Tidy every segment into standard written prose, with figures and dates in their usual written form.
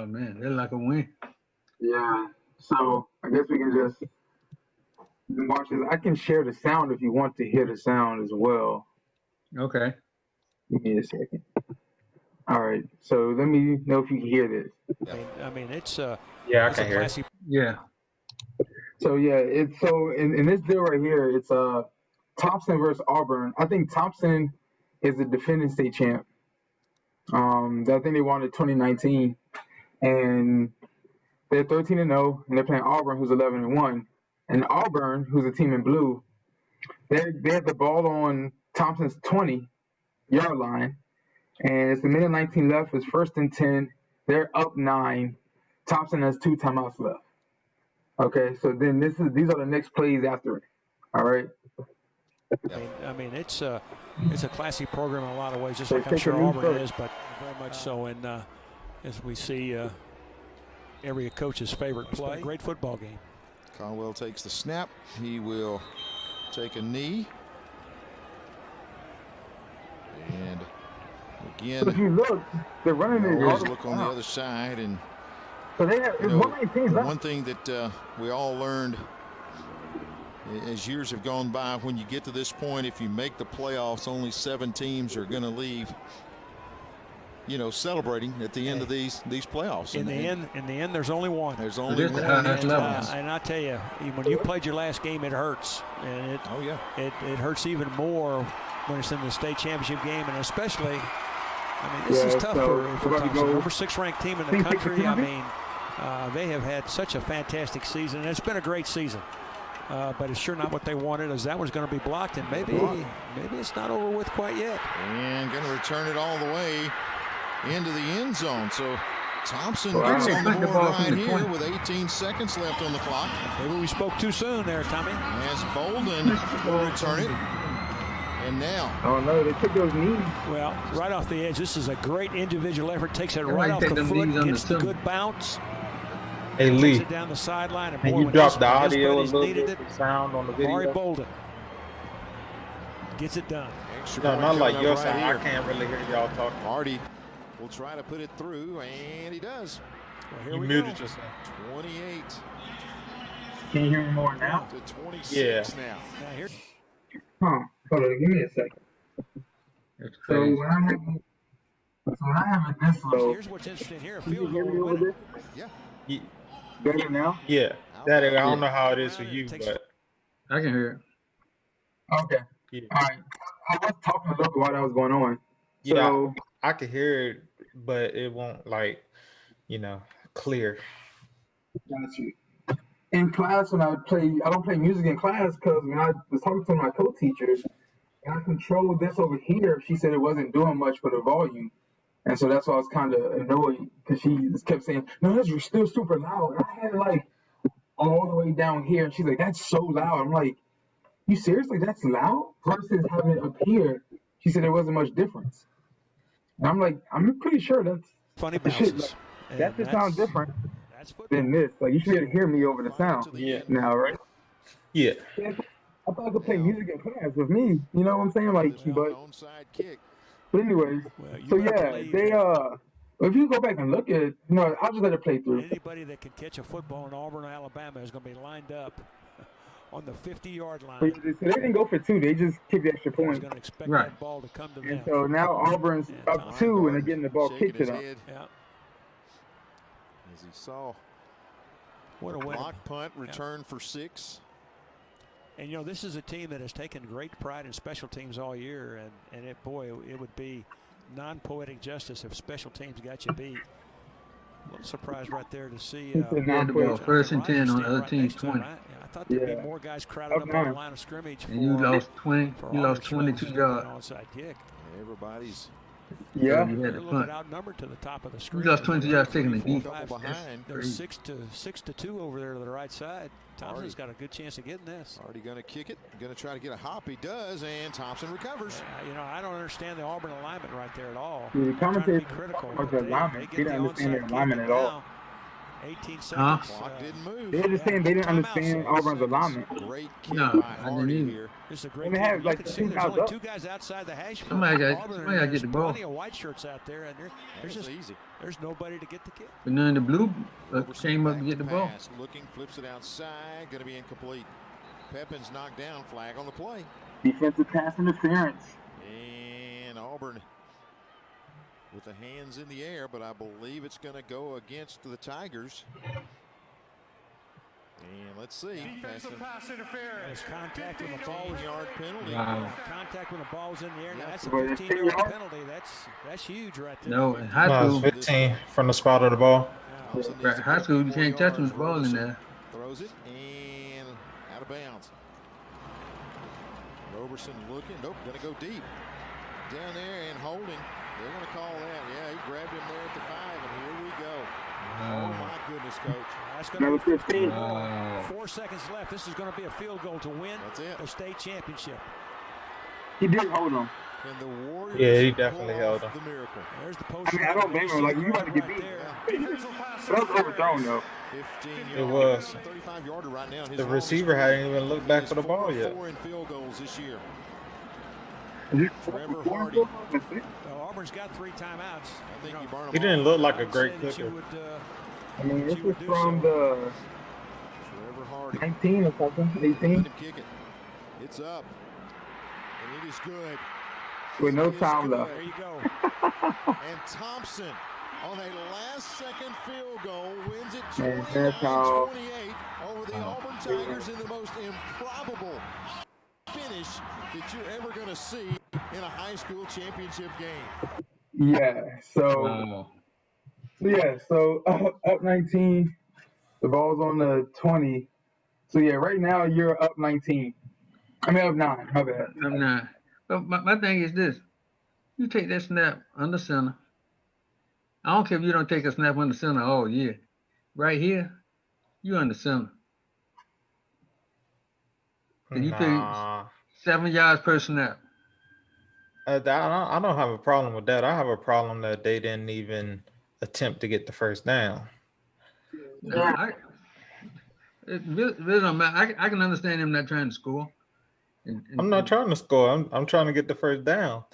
Oh man, they're like a win. Yeah. So I guess we can just watch this. I can share the sound if you want to hear the sound as well. Okay. Give me a second. All right. So let me know if you can hear this. I mean it's Yeah, I it's can a hear. classy. Yeah. So yeah, it's so in this deal right here, it's Thompson versus Auburn. I think Thompson is the defending state champ. I think they won in 2019, and they're 13-0, and they're playing Auburn, who's 11-1. And Auburn, who's a team in blue, they have the ball on Thompson's 20-yard line, and it's a minute 19 left. It's 1st and 10. They're up 9. Thompson has 2 timeouts left. Okay, so then these are the next plays after it. All right. I mean it's a classy program in a lot of ways, just like I'm sure Auburn is, but very much so in as we see every coach's favorite play. A great football game. Caldwell takes the snap. He will take a knee. And again, So if you look, they're running it. always look on the other side. And so they have one thing that we all learned as years have gone by, when you get to this point, if you make the playoffs, only 7 teams are going to leave, celebrating at the end of these playoffs. In the end, there's only one. There's only one. And I tell you, when you played your last game, it hurts, and it hurts even more when it's in the state championship game, and especially, I mean, this is tough for Thompson, number 6 ranked team in the country. I mean, they have had such a fantastic season, and it's been a great season. But it's sure not what they wanted, as that was going to be blocked, and maybe it's not over with quite yet. And going to return it all the way into the end zone. So Thompson gets on the board right here with 18 seconds left on the clock. Maybe we spoke too soon there, Tommy. As Bolden will return it. And now. Oh no, they took those knees. Well, right off the edge, this is a great individual effort. Takes it right off the foot, gets the good bounce. Hey Lee, takes it down the sideline, and you dropped the audio a little bit, the sound on the video. Amari Bolden gets it done. No, not like your sound. I can't really hear y'all talk. Marty will try to put it through, and he does. Well, here you we muted go. yourself. 28. Can you hear me more now? To 26 now. Now here. Hold on, give me a second. So when I have it this low, here's what's interesting here. Can you hear me over there? Yeah. Better now? Yeah. That I don't know how it is for you, but I can hear it. Okay. Yeah. All right. I was talking a little bit while that was going on. Yeah, So, I could hear it, but it won't clear. Got you. In class, when I don't play music in class because when I was talking to my co-teacher, and I controlled this over here, she said it wasn't doing much for the volume. And so that's why I was kind of annoyed, because she just kept saying, no, that's still super loud. And I had it all the way down here. And she's like, that's so loud. I'm like, you seriously? That's loud? Versus having it up here. She said there wasn't much difference. And I'm like, I'm pretty sure that's funny bounces. That just sounds different than this. You should be able to hear me over the sound. Yeah. Now, right? Yeah. I thought I could play music in class with me. You know what I'm saying? But anyways, so yeah, they if you go back and look at it, I'll just let it play through. Anybody that can catch a football in Auburn, Alabama is going to be lined up on the 50-yard line. So they didn't go for 2; they just kicked the extra point. Going to expect that ball to come to them. And so now Auburn's up 2, and they're getting the ball kicked to them. Yeah. As he saw. What a win. Block punt, return for 6. And this is a team that has taken great pride in special teams all year, and it would be non-poetic justice if special teams got you beat. A little surprised right there to see. the ball 1st and 10 on the other team's 20. I thought there'd be more guys crowded up on the line of scrimmage. And you lost 20. You lost 22 yards. Onside kick. Everybody's. Yeah. So you had They're a to little bit punt. outnumbered to the top of the screen. You lost 22 yards taking the defense. Behind. They're 6-2 over there to the right side. Thompson's got a good chance of getting this. Already going to kick it. Going to try to get a hop. He does, and Thompson recovers. I don't understand the Auburn alignment right there at all. The commentators critical. the alignment. They didn't understand their alignment at all. 18 seconds. Clock didn't move. They were just saying they didn't understand Auburn's alignment. Great kick No, by I didn't Hardy either. here. This is a great They have, you can see there's only up. 2 guys outside the hash. Somebody got to get the ball. Plenty of white shirts out there, and there's That's just easy. There's nobody to get the kick. But then the blue came up to get the ball. Looking, flips it outside, going to be incomplete. Pepin's knocked down, flag on the play. Defensive pass interference. And Auburn with the hands in the air, but I believe it's going to go against the Tigers. And let's see. Defensive pass interference. There's contact when the ball was 15-yard penalty. Wow. Contact when the ball's in the air. Now that's a But 15-yard penalty. That's huge right there. No, in high No, school, it's 15 from the spot of the ball. right, high school, you can't touch the ball in there. Throws it and out of bounds. Roberson looking. Nope, going to go deep. Down there and holding. They're going to call that. Yeah, he grabbed him there at the 5, and here we go. Oh, my goodness, Coach. That's going to be 15. Wow. 4 seconds left. This is going to be a field goal to win the state championship. He did hold him. And the Warriors Yeah, he definitely held him. the miracle. There's the post. I mean, I don't blame him. Like, you got to get beat. That was overthrown, though. 15 It was. 35-yarder right now. The receiver hadn't even looked back for the ball yet. 4 in field goals this year. Is it Trevor four Hardy. goals? Auburn's got 3 timeouts. I think you burn them He didn't all. look like a I'd great say that you kicker. would, I mean, this you would is do from so. the Trevor Hardy. 19 or something, Let 18, him kick it. It's up. And it is good. with no It is time good. left. There you go. And Thompson on a last-second field goal wins it Man, that's how- 29-28 over the Auburn Tigers in the most improbable finish that you're ever going to see in a high school championship game. Yeah, so, Wow. so up 19, the ball's on the 20. So, yeah, right now you're up 19. I mean, up 9, my bad. I'm not. But my thing is this. You take that snap under center. I don't care if you don't take a snap under center all year. Right here, you under center. And you take Nah. 7 yards per snap. I don't have a problem with that. I have a problem that they didn't even attempt to get the first down. No, it really don't matter. I can understand him not trying to score. I'm not trying to score. I'm trying to get the first down.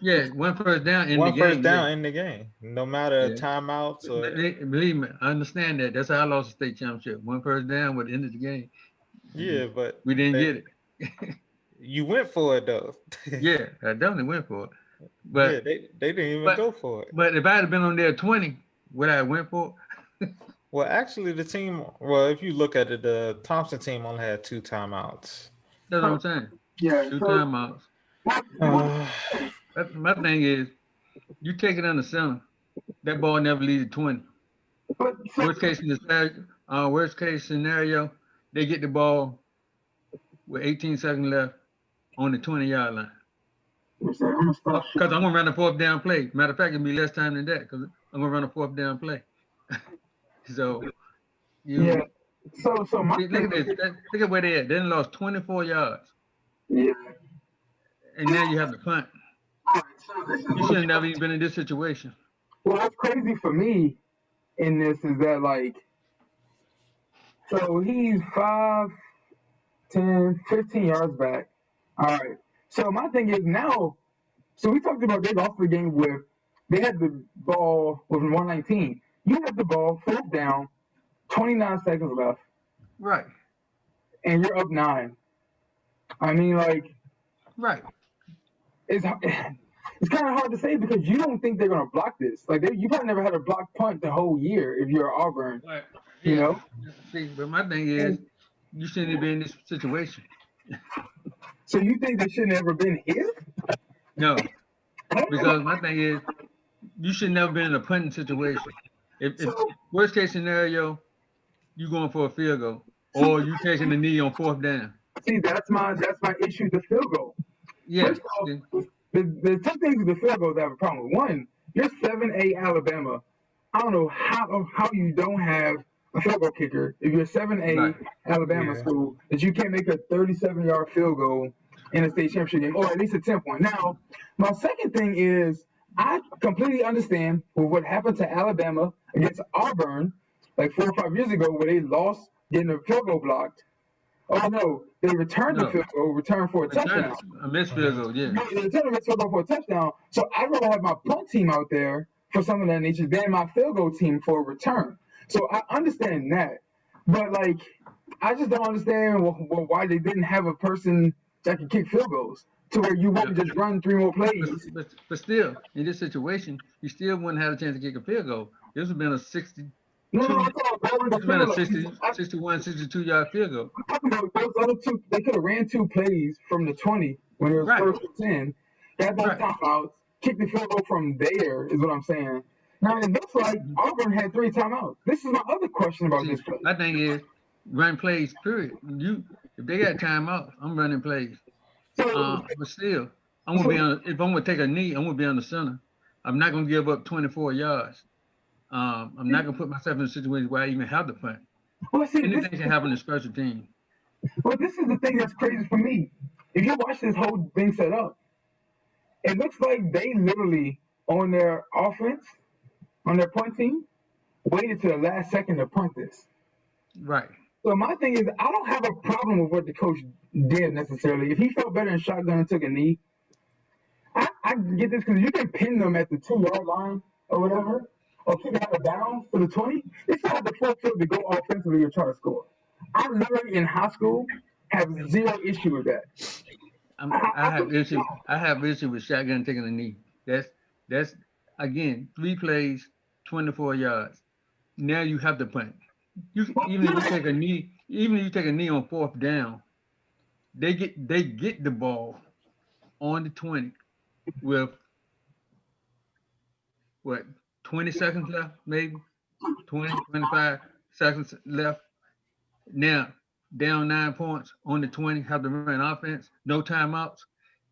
Yeah, one first down in One the game. first down in the game. No matter Yeah. timeouts or Believe me, I understand that. That's how I lost the state championship. One first down would end the game. yeah, but We didn't they- get it. you went for it though. Yeah, I definitely went for it. But yeah, they didn't even but- go for it. but if I had been on there 20, would I have went for it? Well, actually, the team. Well, if you look at it, the Thompson team only had 2 timeouts. That's what I'm saying. Yeah, 2 so, timeouts. My thing is, you take it under center. That ball never leaves the 20. but, Worst case scenario, they get the ball with 18 seconds left on the 20-yard line. I'm gonna stop. Because I'm gonna run a 4th down play. Matter of fact, it'll be less time than that because I'm gonna run a 4th down play. So, Yeah. So my look at this. Look at where they at. They done lost 24 yards, yeah. and now you have to punt. All right, so this is You should have never even been in this situation. Well, what's crazy for me in this is that, like, so he's 5, 10, 15 yards back. All right. So my thing is now, so we talked about they lost the game with, they had the ball with 119. You have the ball, 4th down, 29 seconds left, Right. and you're up 9. I mean, like, Right. it's kind of hard to say because you don't think they're going to block this. Like, you probably never had a block punt the whole year if you're Auburn, Right. you know? See, but my thing is, you shouldn't have been in this situation. So you think they shouldn't have ever been here? No, because my thing is, you should never been in a punting situation. If worst case scenario, you going for a field goal, or you taking the knee on 4th down. See, that's my issue. The field goal. Yeah. First off, the 2 things with the field goal that I have a problem with. One, you're 7A Alabama. I don't know how you don't have a field goal kicker if you're 7A Right. Alabama Yeah. school that you can't make a 37-yard field goal in a state championship game, or at least attempt one. Now, my second thing is I completely understand with what happened to Alabama against Auburn like 4 or 5 years ago where they lost getting a field goal blocked. Oh, no, they returned the No. field goal, returned for a touchdown. A missed field goal, yeah. They returned the field goal for a touchdown. So I'd rather have my punt team out there for some of that nature than my field goal team for a return. So I understand that. But, like, I just don't understand why they didn't have a person that could kick field goals to where you wouldn't just run 3 more plays. But still, in this situation, you still wouldn't have a chance to kick a field goal. This would have been a 62. It's been a 61, 62-yard field goal. I'm talking about those other two. They could have ran 2 plays from the 20 when it was first and 10. Got those timeouts, kicked the field goal from there, is what I'm saying. Now, it looks like Auburn had 3 timeouts. This is my other question about this play. My thing is, run plays, period. If they got timeouts, I'm running plays. But still, I'm gonna be on. If I'm gonna take a knee, I'm gonna be on the center. I'm not gonna give up 24 yards. I'm not gonna put myself in a situation where I even have the punt. Well, see, anything can happen in special teams. Well, this is the thing that's crazy for me. If you watch this whole thing set up, it looks like they literally on their offense, on their punt team, waited to the last second to punt this. Right. So my thing is, I don't have a problem with what the coach did necessarily. If he felt better in shotgun and took a knee, I get this because you can pin them at the 2-yard line or whatever, or kick it out of bounds to the 20. They still have the full field to go offensively and try to score. I literally in high school have 0 issue with that. I have issue with shotgun taking a knee. That's again 3 plays, 24 yards. Now you have to punt. Even if you take a knee on 4th down, they get the ball on the 20 with 20 seconds left, maybe 20, 25 seconds left. Now down 9 points on the 20, have to run offense, no timeouts,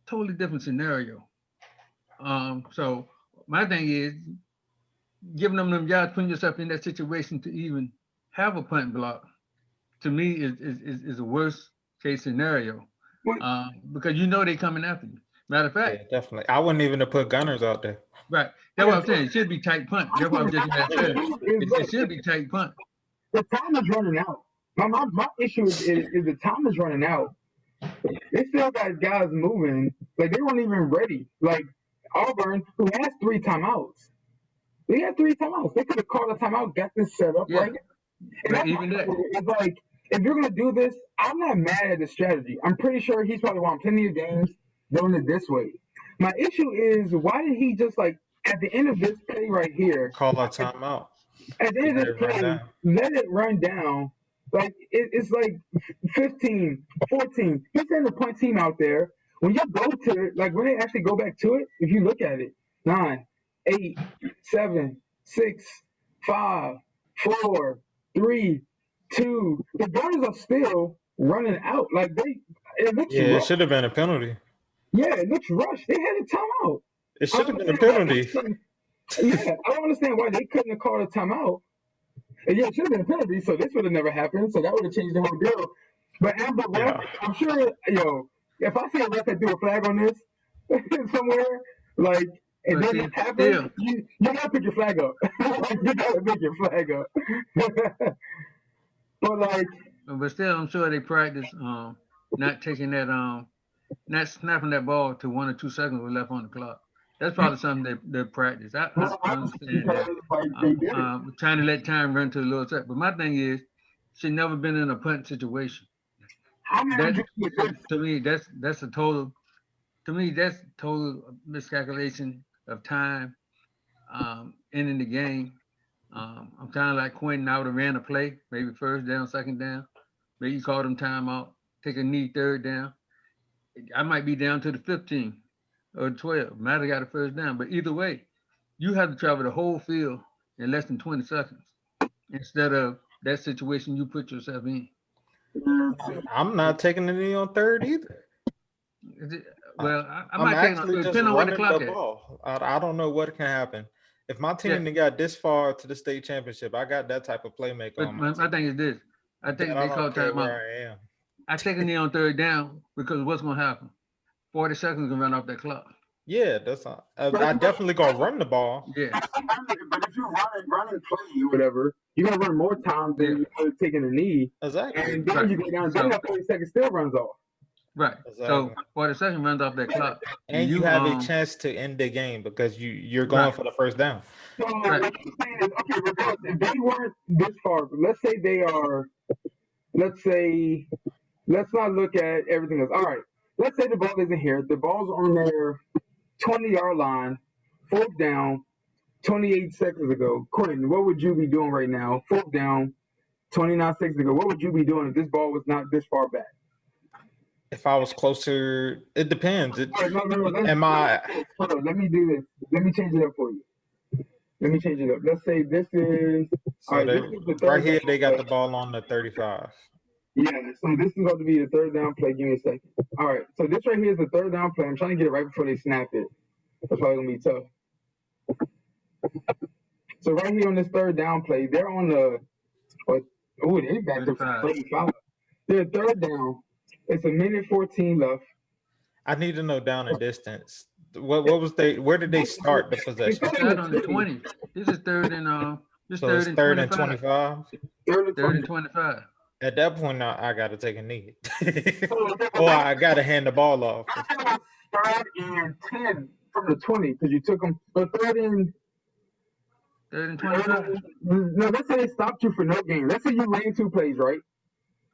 totally different scenario. So my thing is giving them yards, putting yourself in that situation to even have a punt block, to me is a worst case scenario, because they're coming after you. Matter of fact, yeah, definitely. I wouldn't even have put gunners out there. Right. That's what I'm saying. It should be tight punt. That's what I'm just saying. It should be tight punt. The time is running out. My issue is the time is running out. They still got guys moving. Like, they weren't even ready. Like, Auburn, who has 3 timeouts. They had 3 timeouts. They could have called a timeout, got this set up right. But even that. It's like, if you're going to do this, I'm not mad at the strategy. I'm pretty sure he's probably won plenty of games doing it this way. My issue is, why did he just, like, at the end of this play right here, call a timeout? At the end of this play, let it run down. Like, it's like 15, 14. He's in the punt team out there. When you go to it, like when they actually go back to it, if you look at it, 9, 8, 7, 6, 5, 4, 3, 2. The gunners are still running out. Like it looks rushed. It should have been a penalty. Yeah, it looks rushed. They had a timeout. It should have been a penalty. Yeah, I don't understand why they couldn't have called a timeout. And yeah, it should have been a penalty, so this would have never happened. So that would have changed the whole deal. But as the ref, I'm sure, if I see a ref that do a flag on this somewhere, like, and then it happens, you gotta pick your flag up. You gotta pick your flag up. But still, I'm sure they practice not taking that not snapping that ball to 1 or 2 seconds was left on the clock. That's probably something they practice. I understand that. Trying to let time run to the little set. But my thing is, she's never been in a punt situation. To me, that's a total miscalculation of time, ending the game. I'm kind of like Quentin. I would have ran a play, maybe 1st down, 2nd down. Maybe you call them timeout, take a knee 3rd down. I might be down to the 15 or 12. Might have got a 1st down. But either way, you have to travel the whole field in less than 20 seconds instead of that situation you put yourself in. I'm not taking the knee on 3rd either. Well, I might take it, depending on where the clock is. I don't know what can happen. If my team got this far to the state championship, I got that type of playmaker on my team. My thing is this. I think they call timeout. I take a knee on 3rd down because what's going to happen? 40 seconds can run off that clock. Yeah, that's not. I definitely gonna run the ball. Yeah, but if you run and play or whatever, you're gonna run more time than you could have taken a knee. Exactly. And then you go down. Then that 40 seconds still runs off. Right. Exactly. So 40 seconds runs off that clock. And you have a chance to end the game because you're going for the first down. So what I'm saying is, okay, regardless, if they weren't this far, but let's say they are, let's not look at everything else. All right, let's say the ball isn't here. The ball's on their 20-yard line, fourth down, 28 seconds ago. Quentin, what would you be doing right now? Fourth down, 29 seconds ago. What would you be doing if this ball was not this far back? If I was closer, it depends. No, am I? Hold on, let me do this. Let me change it up for you. Let me change it up. Let's say this is. So all right, they, this is the third right here, down they got play. the ball on the 35. Yeah, so this is going to be the third down play. Give me a second. All right, so this right here is the third down play. I'm trying to get it right before they snap it. That's probably going to be tough. So right here on this third down play, they're on the. They back to 35. They're third down. It's a minute 14 left. I need to know down and distance. What was they? Where did they start the possession? They started on the 20. This is third and third and 25. Third and 25. At that point, I got to take a knee, or I got to hand the ball off. Third and 10 from the 20 because you took them. But third and 25. No, let's say they stopped you for no gain. Let's say you ran 2 plays, right?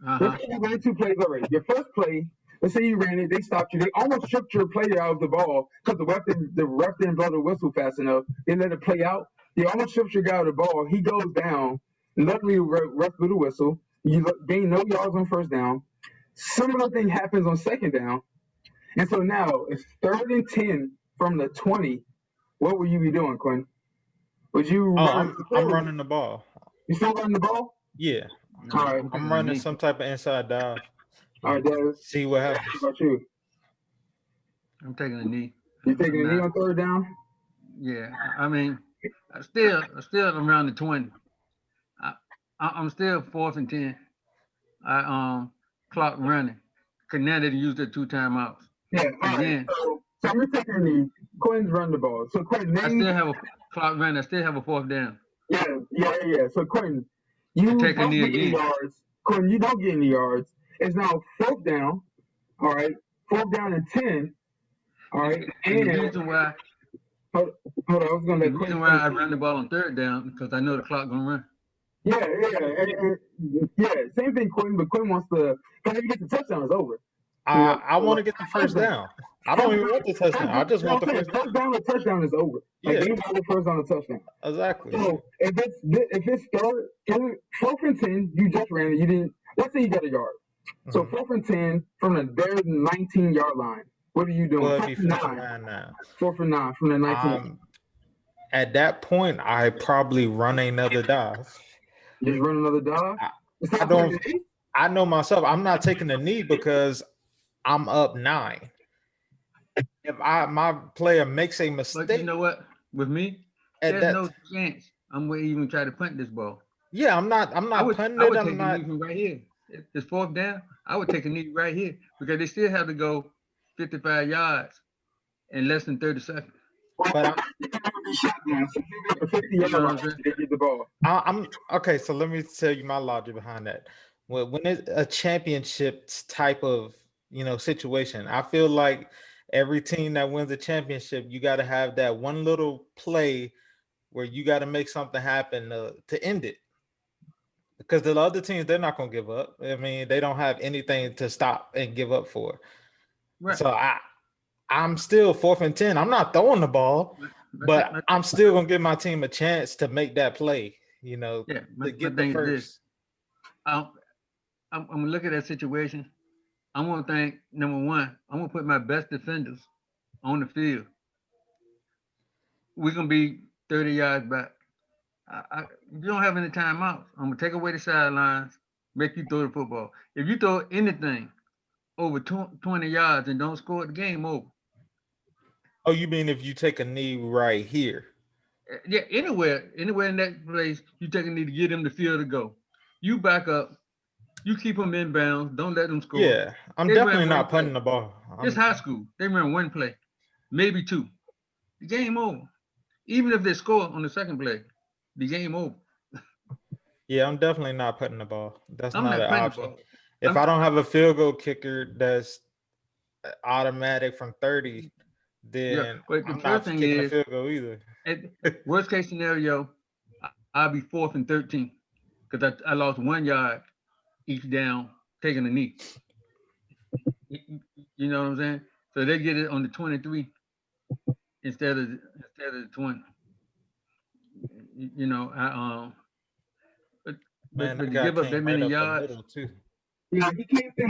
Let's say you ran 2 plays already. Your first play, let's say you ran it, they stopped you. They almost stripped your player out of the ball because the ref didn't blow the whistle fast enough. They let it play out. They almost stripped your guy out of the ball. He goes down. Luckily, ref blew the whistle. You gain no yards on first down. Similar thing happens on second down. And so now it's third and 10 from the 20. What would you be doing, Quinn? Would you? I'm running the ball. You still running the ball? Yeah. All right. I'm running some type of inside dive. All right, Dad. See what happens. What about you? I'm taking a knee. You taking a knee on third down? Yeah. I mean, I still around the 20. I'm still 4th and 10. Clock running. Cause now they used the 2 timeouts. Yeah. Again. So you're taking a knee. Quinn's running the ball. So Quinn, I still have a clock running. I still have a 4th down. Yeah. So Quinn, you don't get any yards. Quinn, you don't get any yards. It's now 4th down. All right. 4th down and 10. All right. And the reason why. Hold on. I was gonna let the reason why I run the ball on third down because I know the clock gonna run. Yeah. Same thing, Quinn. But Quinn wants to. Because if you get the touchdown, it's over. I want to get the first down. I don't even want the touchdown. I just want the first down. Touchdown. The touchdown is over. Like, Yeah. you want the first down, the touchdown. Exactly. So if it's third, 4th and 10, you just ran it. You didn't. Let's say you got a yard. So 4th and 10 from their 19-yard line. What are you doing? Well, it'd be 4th and 9 now. 4th and 9 from the 19. At that point, I probably run another dive. Just run another dive? I know myself. I'm not taking a knee because I'm up 9. If my player makes a mistake, but you know what? With me, there's no chance I'm gonna even try to punt this ball. Yeah, I'm not punting I would it. take a knee from right here. If it's 4th down, I would take a knee right here because they still have to go 55 yards in less than 30 seconds. But I'm okay. So let me tell you my logic behind that. When it's a championship type of situation, I feel like every team that wins a championship, you got to have that one little play where you got to make something happen to end it. Because the other teams, they're not going to give up. I mean, they don't have anything to stop and give up for. Right. So I'm still 4th and 10. I'm not throwing the ball, but I'm still going to give my team a chance to make that play, to get the first. I'm going to look at that situation. I'm going to think, number one, I'm going to put my best defenders on the field. We're going to be 30 yards back. You don't have any timeouts. I'm going to take away the sidelines, make you throw the football. If you throw anything over 20 yards and don't score, the game over. Oh, you mean if you take a knee right here? Yeah, anywhere in that place, you take a knee to get them the field to go. You back up. You keep them in bounds. Don't let them score. Yeah, I'm definitely not punting the ball. It's high school. They run 1 play, maybe 2. The game over. Even if they score on the second play, the game over. Yeah, I'm definitely not putting the ball. That's not an option. If I don't have a field goal kicker that's automatic from 30, then but the I'm first not thing kicking a is, field goal either. worst case scenario, I'll be 4th and 13 because I lost 1 yard each down taking a knee. You know what I'm saying? So they get it on the 23 instead of the 20. You know, Man, but that to guy give up that came right many up the yards, middle too. Yeah, he came through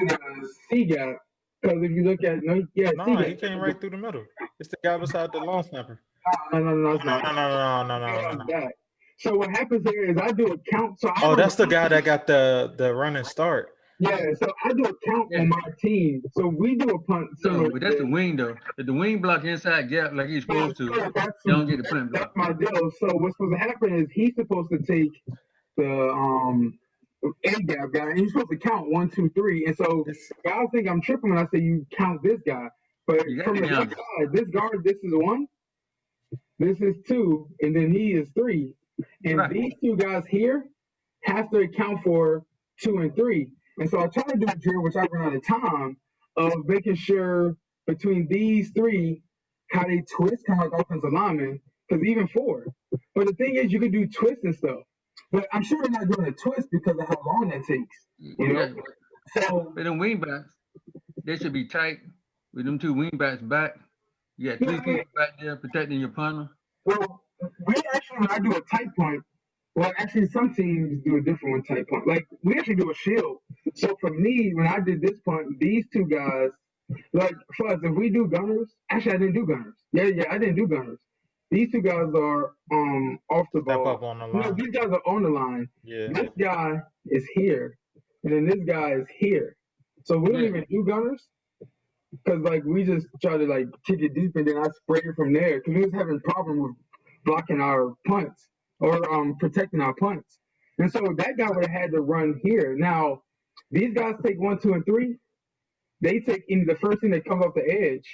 the C gap. Because if you look at C gap. He came right through the middle. It's the guy beside the long snapper. No, it's not. No. So what happens here is I do a count. So that's the guy that got the running start. Yeah, so I do a count on my team. So we do a punt. No, but that's the wing though. If the wing block inside gap like he's supposed to, they don't get the punt block. That's my deal. So what's supposed to happen is he's supposed to take the A gap guy, and he's supposed to count 1, 2, 3. And so guys think I'm tripping when I say you count this guy. But from the left side, this guard, this is 1, this is 2, and then he is 3. And these 2 guys here have to account for 2 and 3. And so I try to do a drill, which I run out of time, of making sure between these 3, how they twist, kind of like offensive linemen, because even 4. But the thing is, you can do twists and stuff. But I'm sure they're not doing a twist because of how long that takes. You know? So, but them wing backs, they should be tight with them 2 wing backs back. You got 3 people back there protecting your punter. Well, we actually, when I do a tight punt, well, actually, some teams do a different one type punt. Like, we actually do a shield. So for me, when I did this punt, these 2 guys, like, Fuzz, if we do gunners, actually, I didn't do gunners. Yeah, I didn't do gunners. These 2 guys are off the ball. Step up on the line. No, these guys are on the line. Yeah. This guy is here, and then this guy is here. So we don't even do gunners, because, like, we just try to, like, kick it deep, and then I spray it from there, because we was having a problem with blocking our punts. Or protecting our punts. And so that guy would have had to run here. Now, these guys take 1, 2, and 3. They take in the first thing that comes off the edge.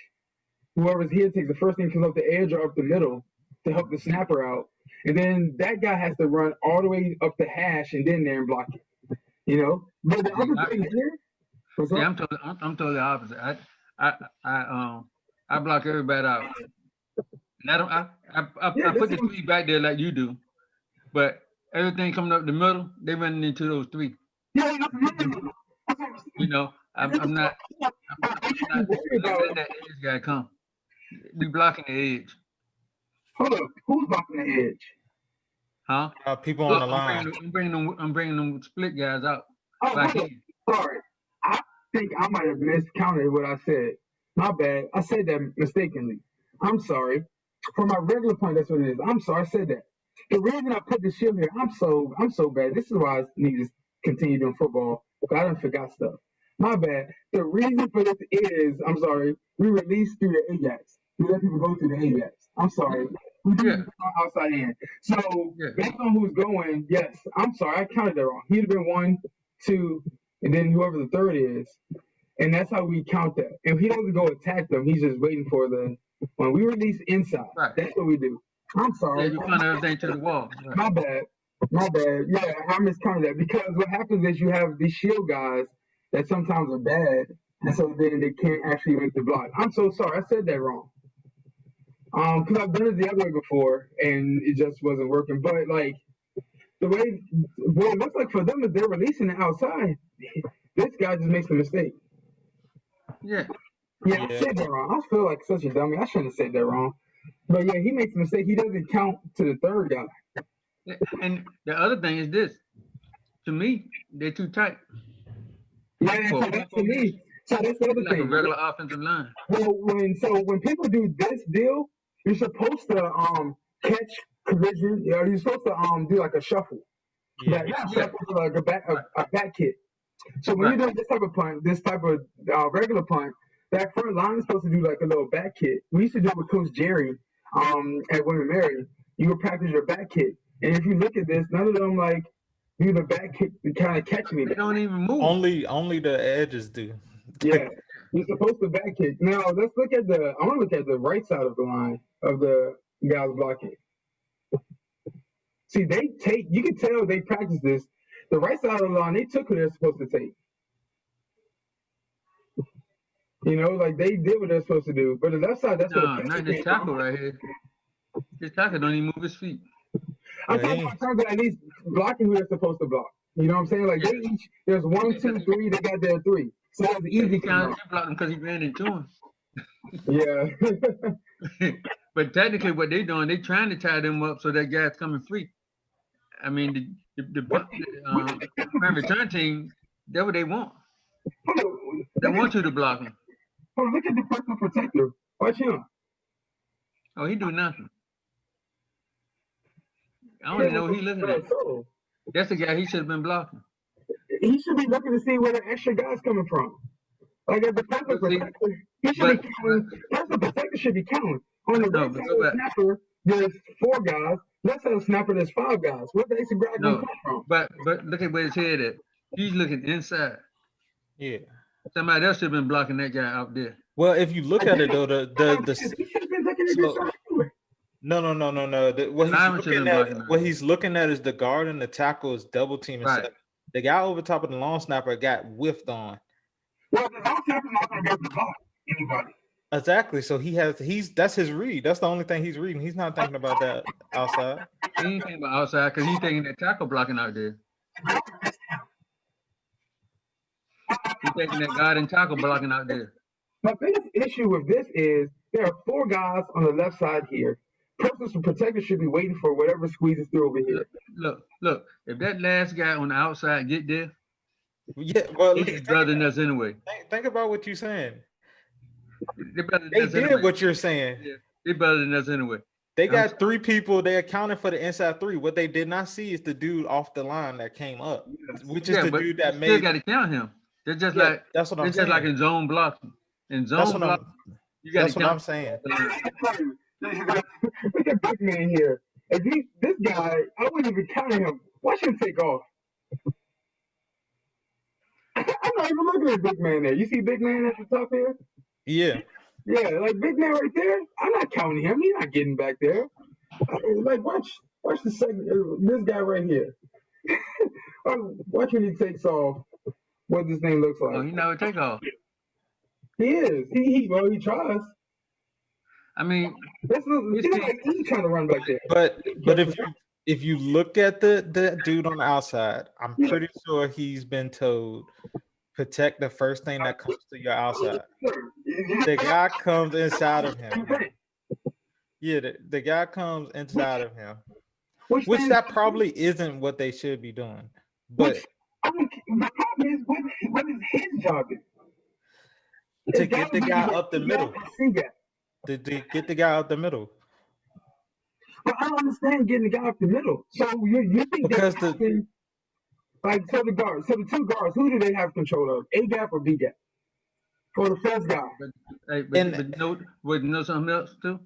Whoever's here takes the first thing that comes off the edge or up the middle to help the snapper out. And then that guy has to run all the way up the hash and then there and block it. You know? But the other thing here, I'm totally opposite. I block everybody out. And I put the 3 back there like you do. But everything coming up the middle, they running into those 3. Yeah, you know, I'm not letting that edge guy come. We blocking the edge. Hold up, who's blocking the edge? Huh? People on the line. I'm bringing them split guys out. Sorry, I think I might have miscounted what I said. My bad. I said that mistakenly. I'm sorry. For my regular punt, that's what it is. I'm sorry, I said that. The reason I put the shield here, I'm so bad. This is why I need to continue doing football. I done forgot stuff. My bad. The reason for this is, I'm sorry, we released through the Ajax. We let people go through the Ajax. I'm sorry. We did outside in. So based on who's going, yes, I'm sorry, I counted that wrong. He'd have been 1, 2, and then whoever the third is. And that's how we count that. And he doesn't go attack them. He's just waiting for when we release inside. Right. That's what we do. I'm sorry. Yeah, you punt everything to the wall. Right. My bad. Yeah, I miscounted that because what happens is you have these shield guys that sometimes are bad, and so then they can't actually make the block. I'm so sorry. I said that wrong. Because I've done it the other way before, and it just wasn't working. But, like, the way what it looks like for them is they're releasing it outside. This guy just makes a mistake. Yeah, I said that wrong. I feel like such a dummy. I shouldn't have said that wrong. But yeah, he makes a mistake. He doesn't count to the third guy. And the other thing is this. To me, they're too tight. Yeah, so that's to me. So that's the other thing. A regular offensive line. Well, when people do this deal, you're supposed to catch collision. You're supposed to do like a shuffle. Shuffle like a back hit. So when you're doing this type of punt, this type of regular punt, that front line is supposed to do like a little back hit. We used to do it with Coach Jerry at William Mary. You would practice your back hit. And if you look at this, none of them like do the back kick to kind of catch me. They don't even move. Only the edges do. Yeah. You're supposed to back kick. Now let's look at I want to look at the right side of the line of the guys blocking. See, you can tell they practice this. The right side of the line, they took who they're supposed to take. You know, like they did what they're supposed to do. But the left side, that's what No, not this tackle right here. This tackle don't even move his feet. I'm talking in terms of at least blocking who they're supposed to block. You know what I'm saying? Like they each, there's 1, 2, 3. They got their 3, so it's easy. He blocked him because he ran into him. Yeah. But technically, what they doing, they trying to tie them up so that guy's coming free. I mean, the prime return team, that's what they want. They want you to block him. Oh, look at the personal protector. Watch him. Oh, he do nothing. I don't even know what he's looking at. That's the guy he should have been blocking. He should be looking to see where the extra guy's coming from. Like at the personal protector, he should be counting. Personal protector should be counting. On the right side of the snapper, there's 4 guys. Left side of the snapper, there's 5 guys. Where's the extra guy come from? But look at where his head at. He's looking inside. Yeah. Somebody else should have been blocking that guy out there. Well, if you look at it though, what he's looking at is the guard and the tackle is double teaming. Right. The guy over top of the long snapper got whiffed on. Well, the long snapper's not going to be able to block anybody. Exactly. So that's his read. That's the only thing he's reading. He's not thinking about that outside. He ain't thinking about outside because he's thinking that tackle blocking out there. He's taking that guard and tackle blocking out there. My biggest issue with this is there are 4 guys on the left side here. Personal protector should be waiting for whatever squeezes through over here. Look. If that last guy on the outside get there, he's better than us anyway. Think about what you're saying. They did what you're saying. Yeah, they're better than us anyway. They got 3 people. They accounted for the inside 3. What they did not see is the dude off the line that came up, which is the dude that made. You still got to count him. They're just like that's what I'm saying. Just like in zone blocking. In zone blocking, you got to count. That's what I'm saying. Look at big man here. If this guy, I wouldn't even count him. Watch him take off. I'm not even looking at big man there. You see big man at the top here? Yeah. Yeah, like big man right there. I'm not counting him. He's not getting back there. Like watch the second. This guy right here. Watch when he takes off. What this thing looks like. Oh, he never take off. He is. He tries. I mean, he's trying to run back there. But if you look at the dude on the outside, I'm pretty sure he's been told protect the first thing that comes to your outside. The guy comes inside of him. Yeah, the guy comes inside of him. Which that probably isn't what they should be doing. But the problem is what is his job? To get the guy up the middle. To get the guy up the middle. But I don't understand getting the guy up the middle. So you think because so the guards, so the 2 guards, who do they have control of? A gap or B gap? For the first guy. But you know something else too?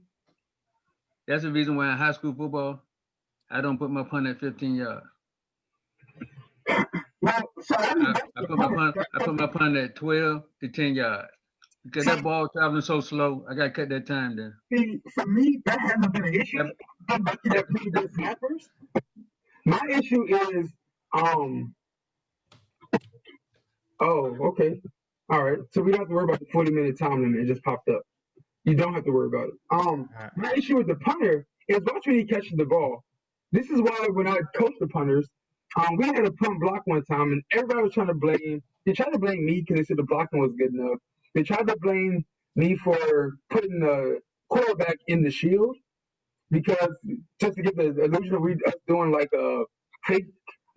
That's the reason why in high school football, I don't put my punt at 15 yards. Well, so I put my punt at 12 to 10 yards. Because that ball traveling so slow, I got to cut that time down. See, for me, that hasn't been an issue. I'm looking at pretty good snappers. My issue is, oh, okay. All right. So we don't have to worry about the 40-minute time limit. It just popped up. You don't have to worry about it. My issue with the punter is watch when he catches the ball. This is why when I coach the punters, we had a punt block one time, and everybody was trying to blame. They tried to blame me because they said the blocking was good enough. They tried to blame me for putting the quarterback in the shield because just to get the illusion of us doing like a fake.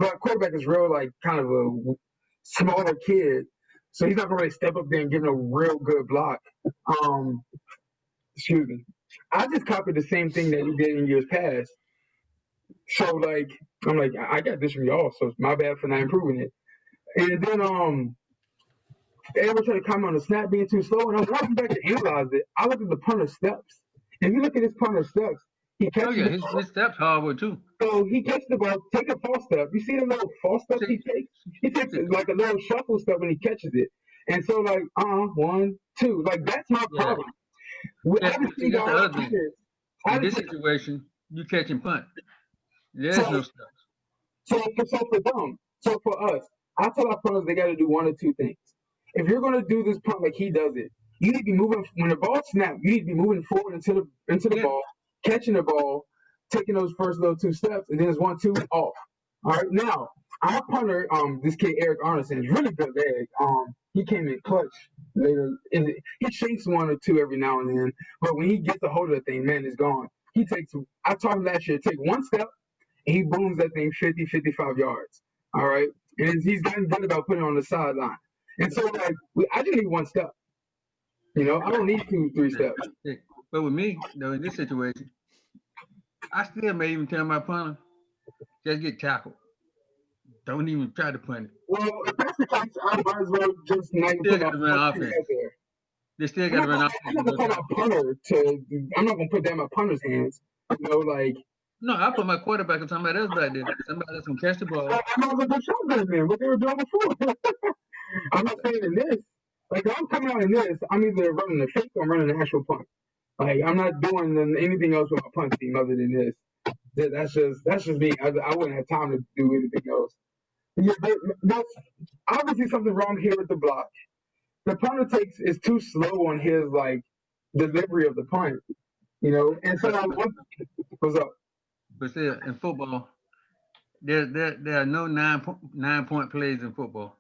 But quarterback is real, like kind of a smaller kid, so he's not gonna really step up there and give him a real good block. Excuse me. I just copied the same thing that he did in years past. So like I'm like I got this from y'all, so it's my bad for not improving it. And then everyone tried to comment on the snap being too slow, and I was walking back to analyze it. I looked at the punter's steps. If you look at his punter's steps, he catches his steps hard too. So he catches the ball, take a false step. You see the little false step he takes? He takes it like a little shuffle step when he catches it. And so like 1, 2, like that's my problem. In this situation, you catch and punt. There's no steps. So for them, for us, I tell our punters they got to do 1 or 2 things. If you're going to do this punt like he does it, You need to be moving when the ball snaps. You need to be moving forward into the ball, catching the ball, taking those first little 2 steps, and then it's 1, 2 off. All right, now our punter, this kid Eric Arneson is really good leg. He came in clutch later. He shakes 1 or 2 every now and then, but when he gets a hold of the thing, man, it's gone. He takes. I taught him last year, take 1 step, and he booms that thing 50, 55 yards. All right, and he's gotten good about putting it on the sideline. And so, like, I just need 1 step. I don't need 2, 3 steps. But with me, though, in this situation, I still may even tell my punter, just get tackled. Don't even try to punt it. Well, if that's the case, I might as well just not even put my offense. They still got to run offense. I'm not going to put my punter I'm not going to put that in my punter's hands. No, I put my quarterback on somebody else back there. Somebody that's going to catch the ball. I'm not going to shotgun man, what they were doing before. I'm not saying in this. Like, if I'm coming out in this, I'm either running a fake or I'm running an actual punt. Like, I'm not doing anything else with my punt team other than this. That's just me. I wouldn't have time to do anything else. Yeah, that's obviously something wrong here with the block. The punter is too slow on his delivery of the punt, And so what's up? But still, in football, there are no 9-point plays in football.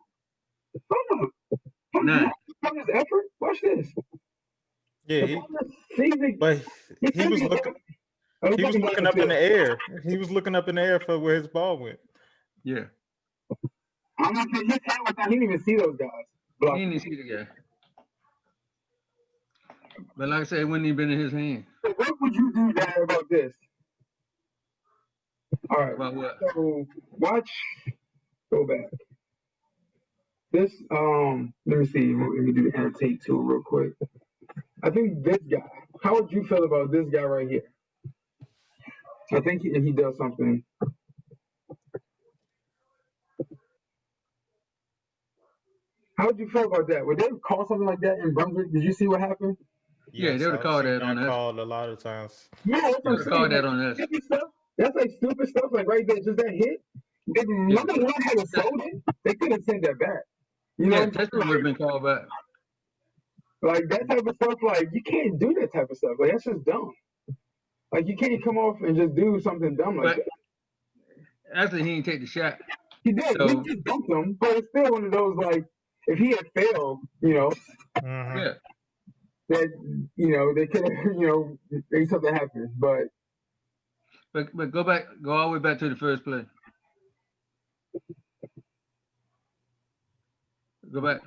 None. His effort. Watch this. Yeah, he was looking. He was looking up in the air. He was looking up in the air for where his ball went. Yeah. I'm not saying his hand was down. He didn't even see those guys. He didn't see the guy. But like I said, it wouldn't even been in his hand. So what would you do there about this? All right. About what? So go back. This, let me see. Let me do the annotate tool real quick. I think this guy, how would you feel about this guy right here? I think he does something. How would you feel about that? Would they call something like that in Brunswick? Did you see what happened? Yeah, they would have called that on us. Called a lot of times. Yeah, that's what I'm saying. Called that on us. That's like stupid stuff, like right there, just that hit. If number one had a soldier, they could have sent that back. That's what would have been called back. Like that type of stuff, like you can't do that type of stuff. Like that's just dumb. Like you can't come off and just do something dumb like that. Actually, he didn't take the shot. He did. He just dumped him, but it's still one of those like if he had failed, yeah, that they could have, maybe something happened, but go all the way back to the first play. Go back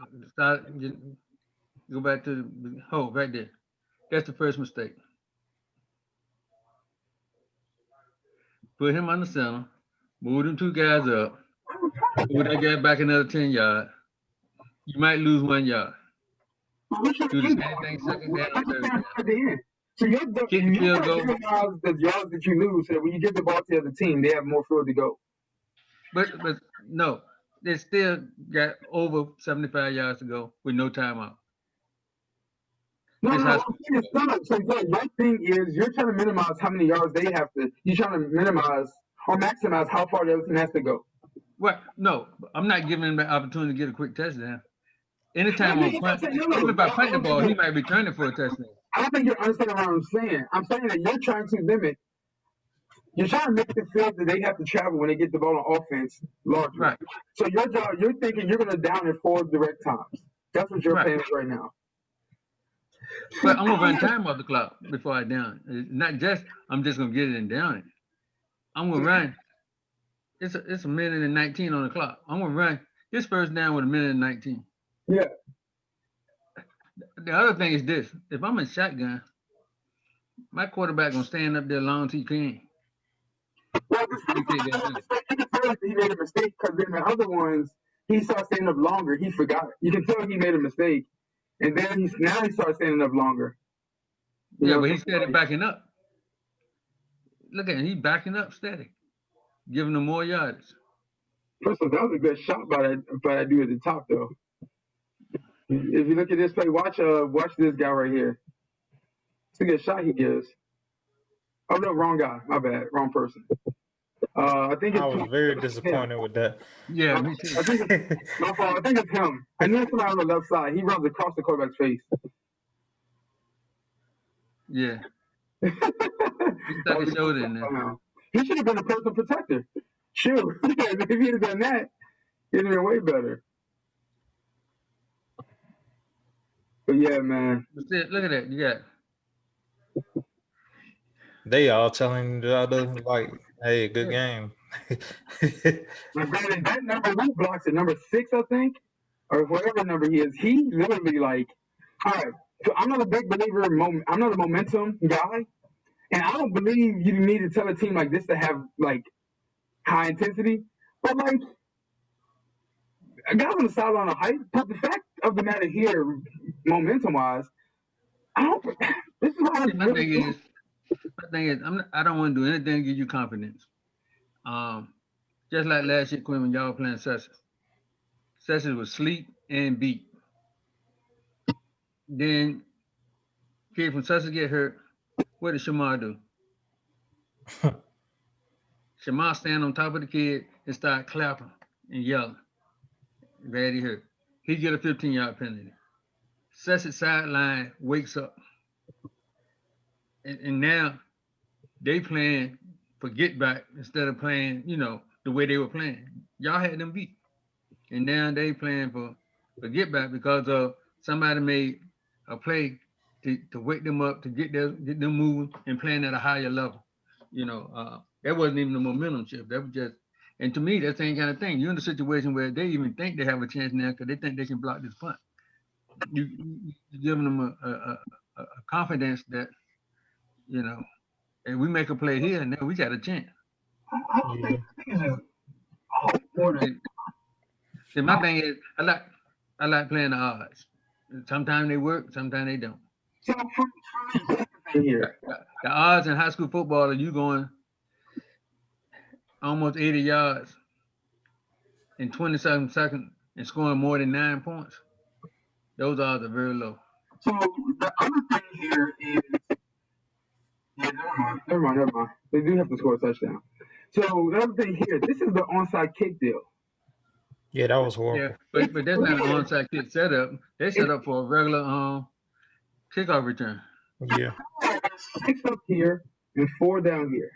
to the right there. That's the first mistake. Put him on the center, move them 2 guys up, move that guy back another 10 yards. You might lose 1 yard. Do the same thing second down and third down. So you have to minimize the yards that you lose so that when you get the ball to the other team, they have more field to go. But no, they still got over 75 yards to go with no timeout. No. So my thing is you're trying to minimize how many yards they have to. You're trying to minimize or maximize how far the other team has to go. What? No, I'm not giving him the opportunity to get a quick touchdown. Anytime on punt, even if I punt the ball, he might be turning for a touchdown. I don't think you're understanding what I'm saying. I'm saying that you're trying to limit. You're trying to make the field that they have to travel when they get the ball on offense larger. Right. So your job, you're thinking you're going to down it 4 direct times. That's what you're playing right now. But I'm gonna run time off the clock before I down it. Not just I'm just gonna get it and down it. I'm gonna run. It's a minute and 19 on the clock. I'm gonna run this first down with a minute and 19. Yeah. The other thing is this: if I'm in shotgun, my quarterback gonna stand up there as long as he can. Well, he made a mistake because in the other ones he started standing up longer. He forgot. You can tell he made a mistake. And then now he starts standing up longer. But he started backing up. Look at him, he's backing up steady, giving them more yardage. First of all, that was a good shot by that dude at the top, though. If you look at this play, watch this guy right here. It's a good shot he gives. Oh no, wrong guy. My bad, wrong person. I was very disappointed with that. Yeah, me too. My fault. I think it's him. And then somebody on the left side. He runs across the quarterback's face. Yeah. He stuck his shoulder in there. He should have been a personal protector. Shoot. If he'd have done that, it'd have been way better. But yeah, man. Look at that. You got. They all telling the other, like, hey, good game. That number, who blocks it? Number 6, I think? Or whatever number he is. He literally, like, all right, so I'm not a big believer in I'm not a momentum guy. And I don't believe you need to tell a team like this to have, like, high intensity. But, like, a guy on the sideline of hype, but the fact of the matter here, momentum-wise, this is why My thing is, I don't want to do anything to give you confidence. Just like last year, Quinn, when y'all were playing Sussex. Sussex was sleep and beat. Then, kid from Sussex get hurt. What did Shamar do? Shamar stand on top of the kid and start clapping and yelling. Glad he hurt. He get a 15-yard penalty. Sussex sideline wakes up. And now they playing for get back instead of playing, the way they were playing. Y'all had them beat. And now they playing for get back because of somebody made a play to wake them up, to get them moving and playing at a higher level. That wasn't even a momentum shift. That was just, and to me, that's the same kind of thing. You're in a situation where they even think they have a chance now because they think they can block this punt. You're giving them a confidence that, and we make a play here, and then we got a chance. See, my thing is, I like playing the odds. Sometimes they work, sometimes they don't. The odds in high school football are you going almost 80 yards in 27 seconds and scoring more than 9 points. Those odds are very low. So the other thing here is, never mind. They do have to score a touchdown. So the other thing here, this is the onside kick deal. Yeah, that was horrible. Yeah, but that's not an onside kick setup. They set up for a regular kickoff return. Yeah. 6 up here and 4 down here.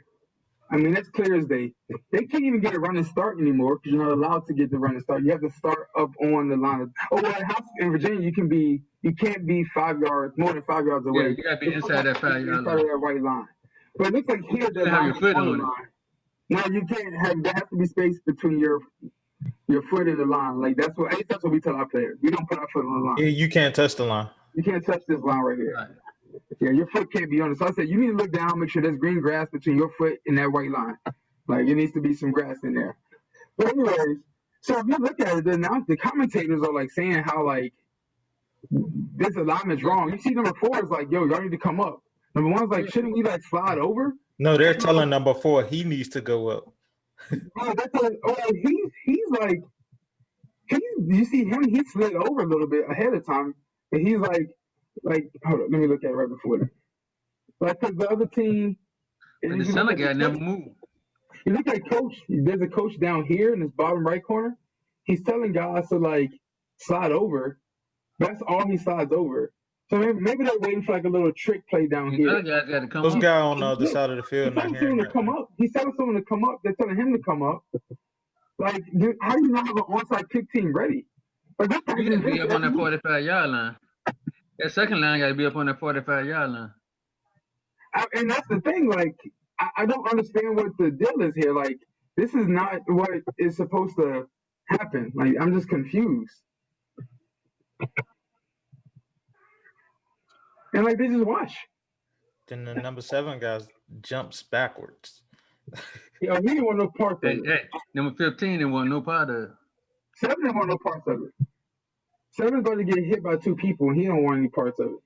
I mean, that's clear as day. They can't even get a run and start anymore because you're not allowed to get the run and start. You have to start up on the line. In Virginia, you can't be 5 yards, more than 5 yards away. Yeah, you got to be inside that 5-yard line. Inside that white line. But it looks like here, you have your foot on it. No, you can't have. There has to be space between your foot and the line. Like that's what we tell our players. We don't put our foot on the line. Yeah, you can't touch the line. You can't touch this line right here. Right. Yeah, your foot can't be on it. So I said you need to look down, make sure there's green grass between your foot and that white line. Like it needs to be some grass in there. But anyways, so if you look at it, the commentators are like saying how like this alignment's wrong. You see number 4 is like, yo, y'all need to come up. Number 1 is like, shouldn't we like slide over? No, they're telling number 4 he needs to go up. No, that's he's like you see him, he slid over a little bit ahead of time, and he's like hold on, let me look at it right before that. Like because the other team, and the center guy never moved. You look at coach. There's a coach down here in this bottom right corner. He's telling guys to like slide over. That's all he slides over. So maybe they're waiting for like a little trick play down here. Other guys got to come Those up. guys on the other side of the field. He's telling someone to come up. He's telling someone to come up. They're telling him to come up. Like, dude, how do you not have an onside kick team ready? Like, you got to be up on that 45-yard line. That second line got to be up on that 45-yard line. And that's the thing. Like, I don't understand what the deal is here. Like, this is not what is supposed to happen. Like, I'm just confused. And like they just watch. Then the number 7 guy jumps backwards. Yeah, he didn't want no part of it. Hey, number 15 didn't want no part of it. 7 didn't want no parts of it. 7's about to get hit by 2 people, and he don't want any parts of it.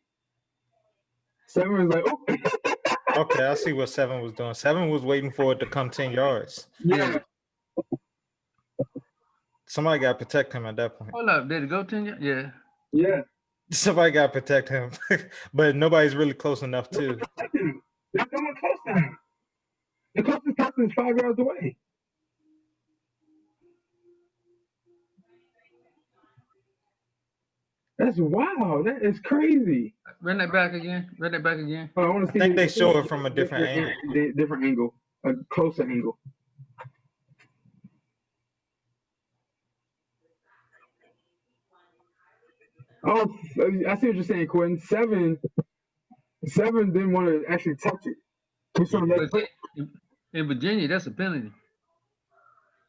7 was like, oh. Okay, I see what 7 was doing. 7 was waiting for it to come 10 yards. Yeah. Somebody got to protect him at that point. Hold up, did it go 10 yards? Yeah. Yeah. Somebody got to protect him, but nobody's really close enough to. There's no one close to him. The closest person is 5 yards away. That's wow. That is crazy. Run that back again. Run that back again. Oh, I want to see. I think they show it from a different angle. Different angle, a closer angle. Oh, I see what you're saying, Quentin. Seven didn't want to actually touch it. In Virginia, that's a penalty.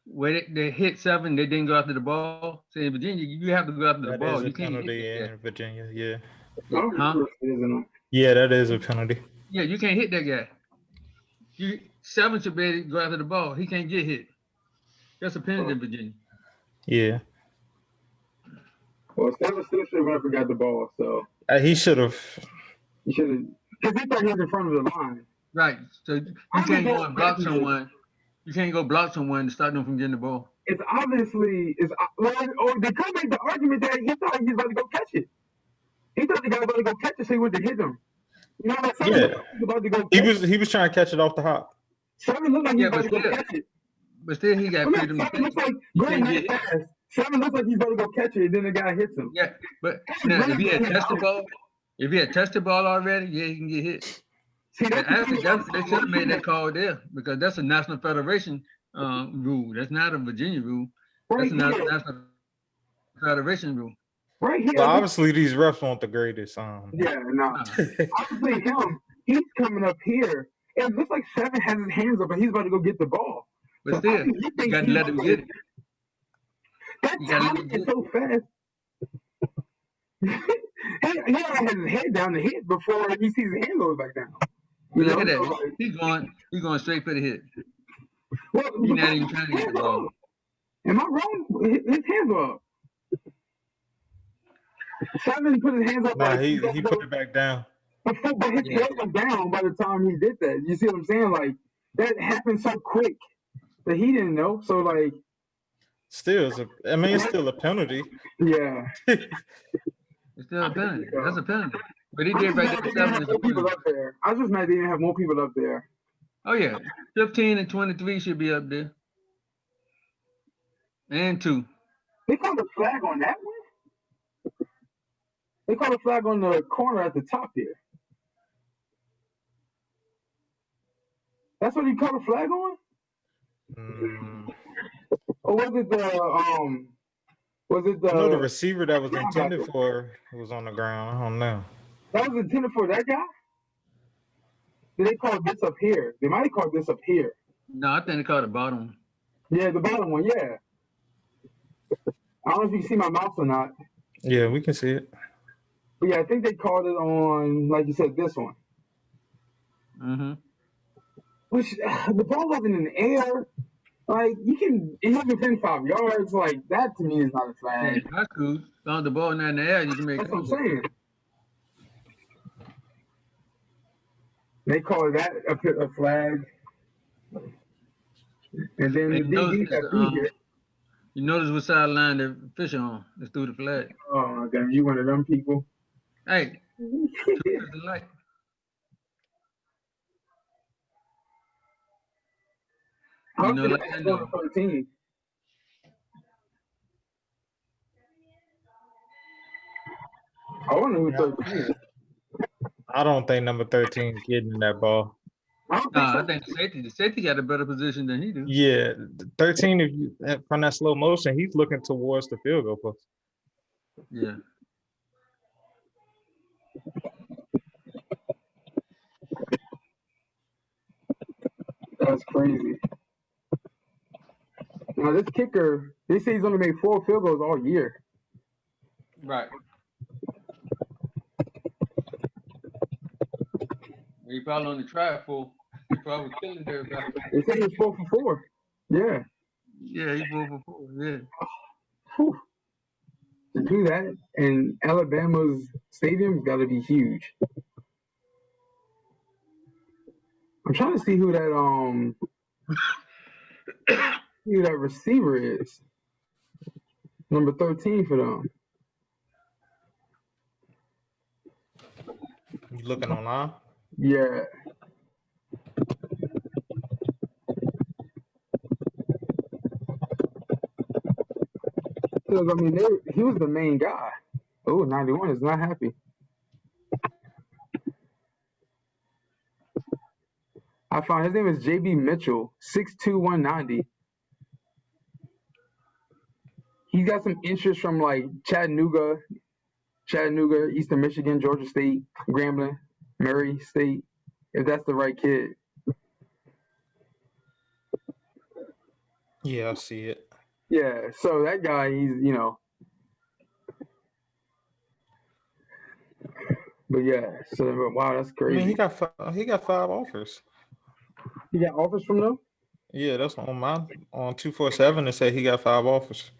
Where they hit 7, they didn't go after the ball. So in Virginia, you have to go after the ball. You can't penalty in Virginia. Yeah. Huh? Yeah, that is a penalty. Yeah, you can't hit that guy. 7 should be able to go after the ball. He can't get hit. That's a penalty in Virginia. Yeah. Well, 7 still should have never got the ball. So he should have. He should have, because he thought he was in front of the line. Right. So you can't go and block someone. You can't go block someone to stop them from getting the ball. It's obviously they could make the argument that he thought he was about to go catch it. He thought the guy was about to go catch it, so he went to hit him. You know what I'm saying? Yeah. About to go he was trying to catch it off the hop. 7 looked like he was about to go catch it. But still, he got freedom. 7 looks like going that fast. 7 looks like he's about to go catch it, and then the guy hits him. Yeah, but now if he had touched the ball already, yeah, he can get hit. See, they should have made that call there because that's a National Federation rule. That's not a Virginia rule. That's a National Federation rule. Right here. Well, obviously, these refs want the greatest. Yeah, no. Obviously, he's coming up here. It looks like 7 has his hands up and he's about to go get the ball. But still, you got to let him get it. That time is so fast. He has his head down to hit before he sees his hand goes back down. Look at that. He's going straight for the hit. Well, he's not even trying to get the ball. Am I wrong? His hands are up. 7 put his hands up. Nah, he put it back down. But his head was down by the time he did that. You see what I'm saying? Like, that happened so quick that he didn't know. So, like, still, it's still a penalty. Yeah. It's still a penalty. That's a penalty. But he did right there. 7 people up there. I was just mad they didn't have more people up there. Oh, yeah. 15 and 23 should be up there. And 2. They called a flag on that one? They called a flag on the corner at the top here. That's what he called a flag on? Or was it the receiver that was intended for was on the ground? I don't know. That was intended for that guy? Did they call this up here? They might have called this up here. No, I think they called the bottom one. Yeah, the bottom one, yeah. I don't know if you can see my mouse or not. Yeah, we can see it. But yeah, I think they called it on, like you said, this one. Mm-hmm. Which, the ball wasn't in the air. Like, it was within 5 yards. Like, that to me is not a flag. Yeah, that's cool. As long as the ball not in the air, you can make it. That's what I'm saying. They call that a flag. And then the DB got here. You notice what sideline the fish on? They threw the flag. Oh, damn, you one of them people? Hey. Light. You know, like I know. 13. I wonder who 13 is. I don't think number 13 is getting that ball. I think the safety got a better position than he do. Yeah, 13, if you from that slow motion, he's looking towards the field goal post. Yeah. That's crazy. Now this kicker, they say he's only made 4 field goals all year. Right. He probably on the track for. He probably killing everybody. They say he's 4 for 4. Yeah. Yeah, he's 4 for 4. Yeah. Whew. To do that in Alabama's stadium's got to be huge. I'm trying to see who that receiver is. Number 13 for them. You looking online? Yeah. Because I mean, he was the main guy. Oh, 91 is not happy. I found his name is JB Mitchell, 6'2", 190. He's got some interest from like Chattanooga, Eastern Michigan, Georgia State, Grambling, Murray State, if that's the right kid. Yeah, I see it. Yeah, so that guy, he's, you know. But yeah, so wow, that's crazy. I mean, he got 5 offers. He got offers from them? Yeah, that's on 247. It said he got 5 offers.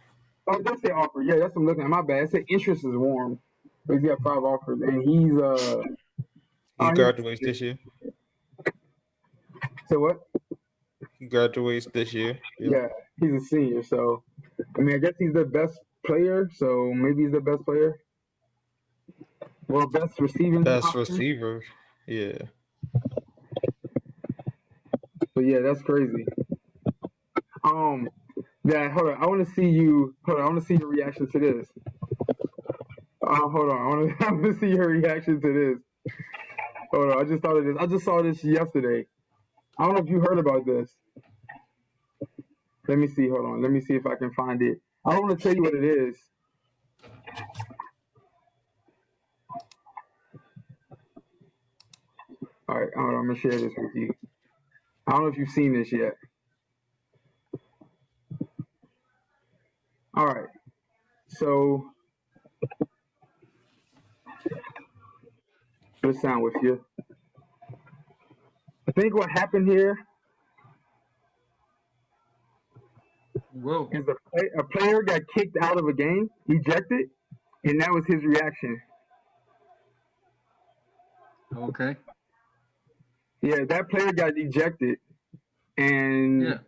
Oh, that's the offer. Yeah, that's what I'm looking at. My bad. It said interest is warm. But he's got 5 offers, and he's he graduates this year. So what? He graduates this year. Yep. Yeah, he's a senior. So, I mean, I guess he's the best player. So maybe he's the best player. Well, best receiving. Best receiver. Yeah. But yeah, that's crazy. Yeah, hold on. I want to see you. Hold on. I want to see your reaction to this. Hold on. I want to see your reaction to this. Hold on. I just thought of this. I just saw this yesterday. I don't know if you heard about this. Let me see. Hold on. Let me see if I can find it. I don't want to tell you what it is. All right. Hold on. I'm going to share this with you. I don't know if you've seen this yet. All right. So, let's sound with you. I think what happened here is a player got kicked out of a game, ejected, and that was his reaction. Okay. Yeah, that player got ejected, and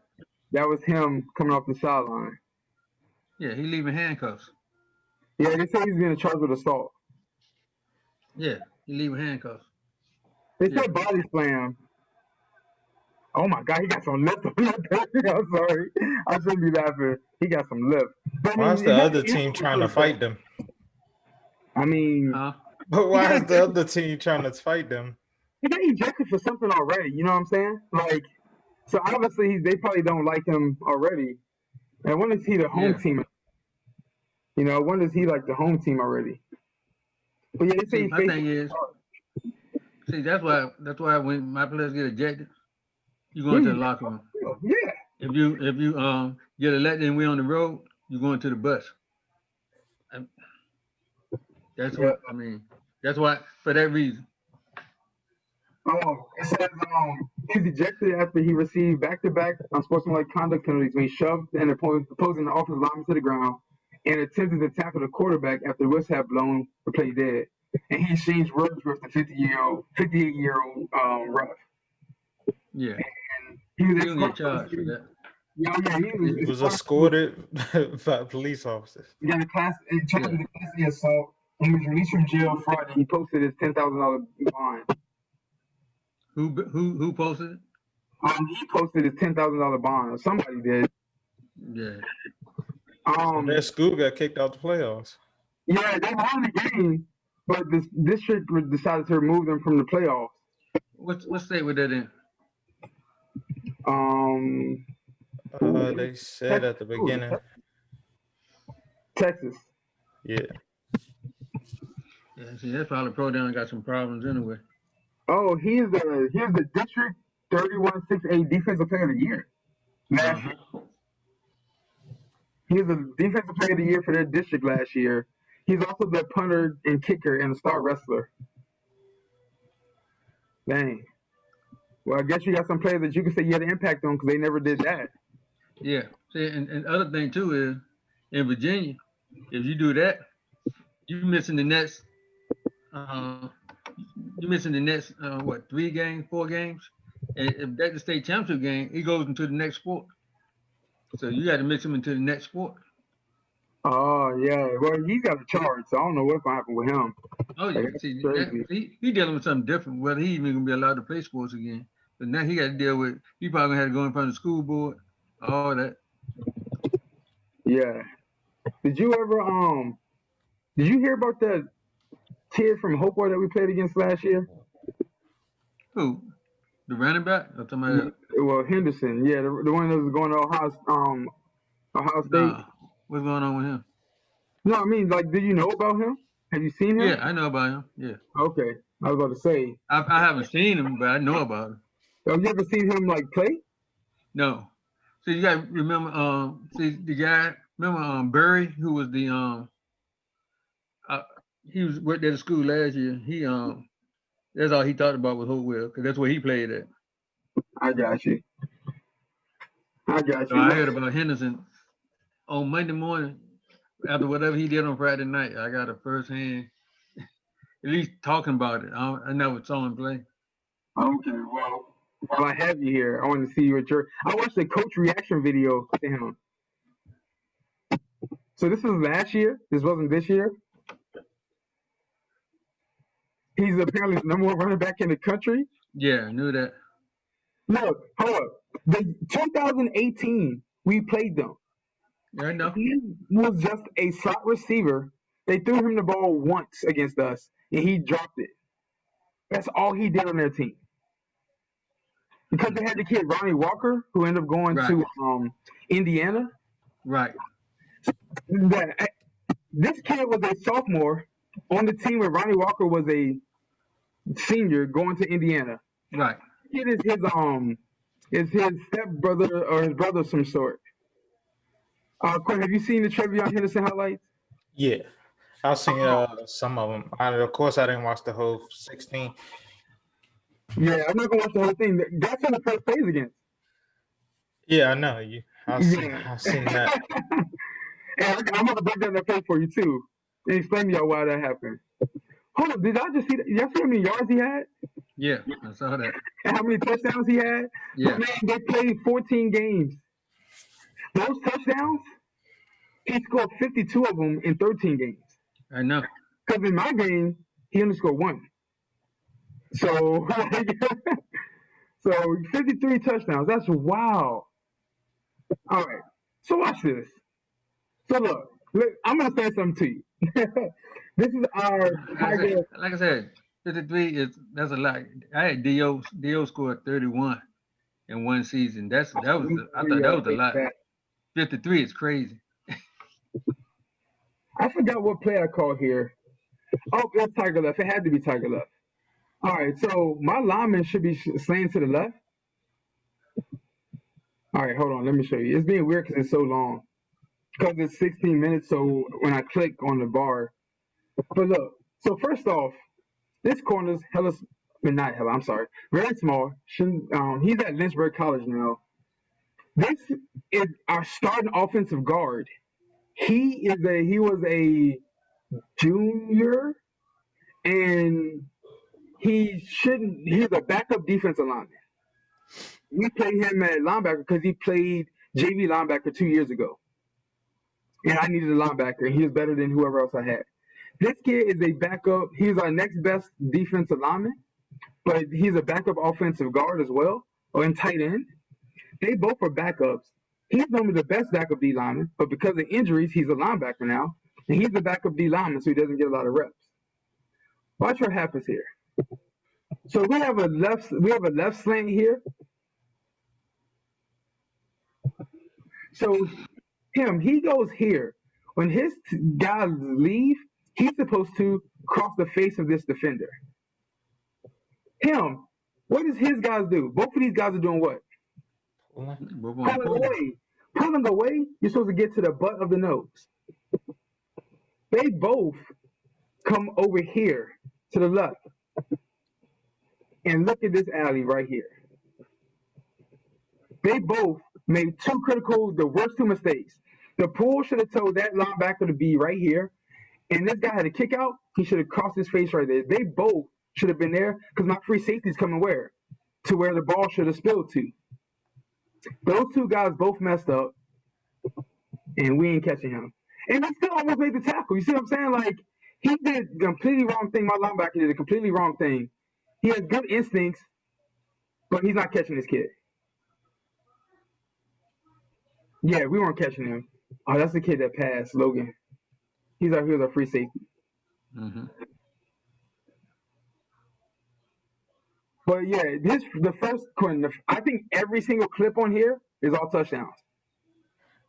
that was him coming off the sideline. Yeah, he leaving handcuffs. Yeah, they say he's being charged with assault. Yeah, he leaving handcuffs. They said body slam. Oh my God, he got some lift on that. I'm sorry. I shouldn't be laughing. He got some lift. But, why is the other team trying to fight them? I mean, but why is the other team trying to fight them? He got ejected for something already. You know what I'm saying? Like, so obviously they probably don't like him already. And when is he the home team? You know, when is he like the home team already? But yeah, they say my thing is, see, that's why when my players get ejected, you go into the locker room. Yeah. If you get elected and we're on the road, you go into the bus. That's what I mean. That's why, for that reason. Oh, it says he was ejected after he received back-to-back unsportsmanlike conduct penalties when he shoved an opposing offensive lineman to the ground and attempted to tackle the quarterback after the whistle had blown the play dead. And he exchanged words with the 58-year-old ref. Yeah. And he was get charged for that. Yeah, he was escorted by police officers. He got a class in charge of the custody assault. And he was released from jail Friday. He posted his $10,000 bond. Who posted it? He posted his $10,000 bond. Somebody did. Yeah. That school got kicked out the playoffs. Yeah, they won the game, but this district decided to remove them from the playoffs. What state were that in? They said at the beginning. Texas. Yeah. Yeah, see, that's probably Pro Down got some problems anyway. Oh, he's the district 31-6A defensive player of the year. Last year. He was the defensive player of the year for their district last year. He's also the punter and kicker and a star wrestler. Dang. Well, I guess you got some players that you can say you had an impact on because they never did that. Yeah. See, and other thing too is in Virginia, if you do that, you're missing the next. You're missing the next 3 games, 4 games, and if that's the state championship game, he goes into the next sport. So you got to mix him into the next sport. Oh yeah, well he's got a charge, so I don't know what's gonna happen with him. Oh yeah, see, he dealing with something different. Whether he even gonna be allowed to play sports again, but now he got to deal with. He probably had to go in front of the school board, all that. Yeah. Did you ever Did you hear about that kid from Hopewell that we played against last year? Who? The running back? Or somebody else? Well, Henderson. Yeah, the one that was going to Ohio State. Nah. What's going on with him? No, I mean, like, did you know about him? Have you seen him? Yeah, I know about him. Yeah. Okay, I was about to say. I haven't seen him, but I know about him. Have you ever seen him like play? No. So you got to remember, see the guy. Remember, Burry, who was the he was worked at the school last year. He that's all he thought about was Hopewell, because that's where he played at. I got you. So I heard about Henderson on Monday morning after whatever he did on Friday night. I got a firsthand, at least talking about it. I never saw him play. Okay, well, while I have you here, I want to see what I watched the coach reaction video to him. So this was last year. This wasn't this year. He's apparently the number one running back in the country. Yeah, I knew that. Look, hold up. The 2018, we played them. Yeah, I know. He was just a slot receiver. They threw him the ball once against us, and he dropped it. That's all he did on their team. Because they had the kid Ronnie Walker, who ended up going to Indiana. Right. This kid was a sophomore on the team where Ronnie Walker was a senior going to Indiana. Right. Kid is his stepbrother or his brother of some sort. Quinn, have you seen the TreVeyon Henderson highlights? Yeah, I've seen some of them. Of course, I didn't watch the whole 16. Yeah, I'm not gonna watch the whole thing. That's in the first phase against. Yeah, I know you. I've seen that. And I'm gonna break down that play for you too, and explain to y'all why that happened. Hold up, did I just see that? Y'all see how many yards he had? Yeah, I saw that. And how many touchdowns he had? Yeah. Man, they played 14 games. Those touchdowns, he scored 52 of them in 13 games. I know. Because in my game, he only scored one. So, so 53 touchdowns. That's wow. All right. So watch this. So look, I'm gonna say something to you. This is our like I said, 53 that's a lot. I had Dio scored 31 in one season. I thought that was a lot. 53 is crazy. I forgot what play I called here. Oh, that's Tiger left. It had to be Tiger left. All right, so my lineman should be slaying to the left. All right, hold on. Let me show you. It's being weird because it's so long. Because it's 16 minutes, so when I click on the bar. But look, so first off, this corner's very small. He's at Lynchburg College now. This is our starting offensive guard. He was a junior, and he's a backup defensive lineman. We played him at linebacker because he played JV linebacker 2 years ago. And I needed a linebacker, and he was better than whoever else I had. This kid is a backup. He's our next best defensive lineman, but he's a backup offensive guard as well, or in tight end. They both are backups. He's normally the best backup D lineman, but because of injuries, he's a linebacker now, and he's the backup D lineman, so he doesn't get a lot of reps. Watch what happens here. So we have a left slant here. So he goes here. When his guys leave, he's supposed to cross the face of this defender. What does his guys do? Both of these guys are doing what? Pulling away, you're supposed to get to the butt of the nose. They both come over here to the left. And look at this alley right here. They both made the worst two mistakes. The pull should have told that linebacker to be right here. And this guy had a kick out. He should have crossed his face right there. They both should have been there because my free safety's coming where? To where the ball should have spilled to. Those two guys both messed up, and we ain't catching him. And he still almost made the tackle. You see what I'm saying? Like, he did the completely wrong thing. My linebacker did a completely wrong thing. He has good instincts, but he's not catching this kid. Yeah, we weren't catching him. Oh, that's the kid that passed, Logan. He was a free safety. Mm-hmm. But yeah, I think every single clip on here is all touchdowns.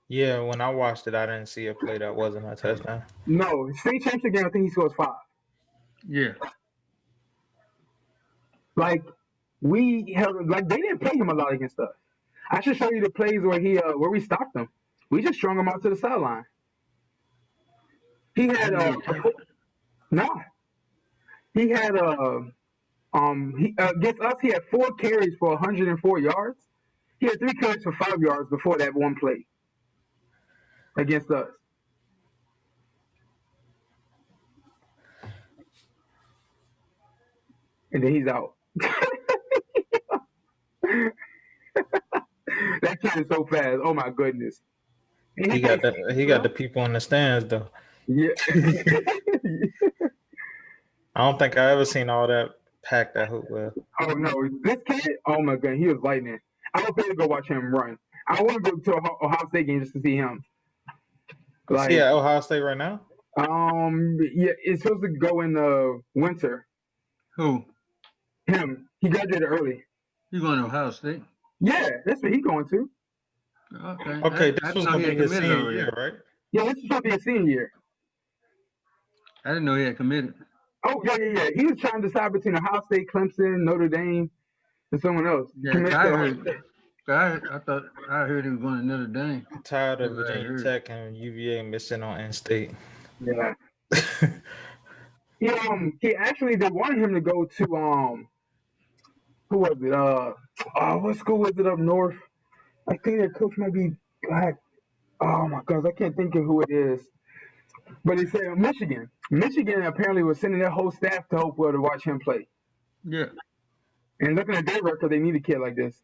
Yeah, when I watched it, I didn't see a play that wasn't a touchdown. No, state championship game, I think he scores 5. Yeah. Like they didn't play him a lot against us. I should show you the plays where we stopped him. We just strung him out to the sideline. He had He had against us he had 4 carries for 104 yards. He had 3 carries for 5 yards before that one play against us. And then he's out. That kid is so fast. Oh my goodness. He got the people in the stands though. Yeah. I don't think I ever seen all that packed that hoop well. Oh no, this kid, oh my god, he was lightning. I would pay to go watch him run. I want to go to an Ohio State game just to see him. Like, is he at Ohio State right now? Yeah, it's supposed to go in the winter. Who? Him. He graduated early. He's going to Ohio State? Yeah, that's what he's going to. Okay, this was going to be his senior year, right? Yeah, this is supposed to be his senior year. I didn't know he had committed. Oh, yeah. He was trying to decide between Ohio State, Clemson, Notre Dame, and someone else. Yeah, I thought I heard he was going to Notre Dame. I'm tired of Virginia Tech and UVA missing on N State. Yeah. He actually, they wanted him to go to, who was it? What school was it up north? I think their coach might be black. Oh my gosh, I can't think of who it is. But he said Michigan. Michigan apparently was sending their whole staff to Hopewell to watch him play. Yeah. And looking at their record, they need a kid like this.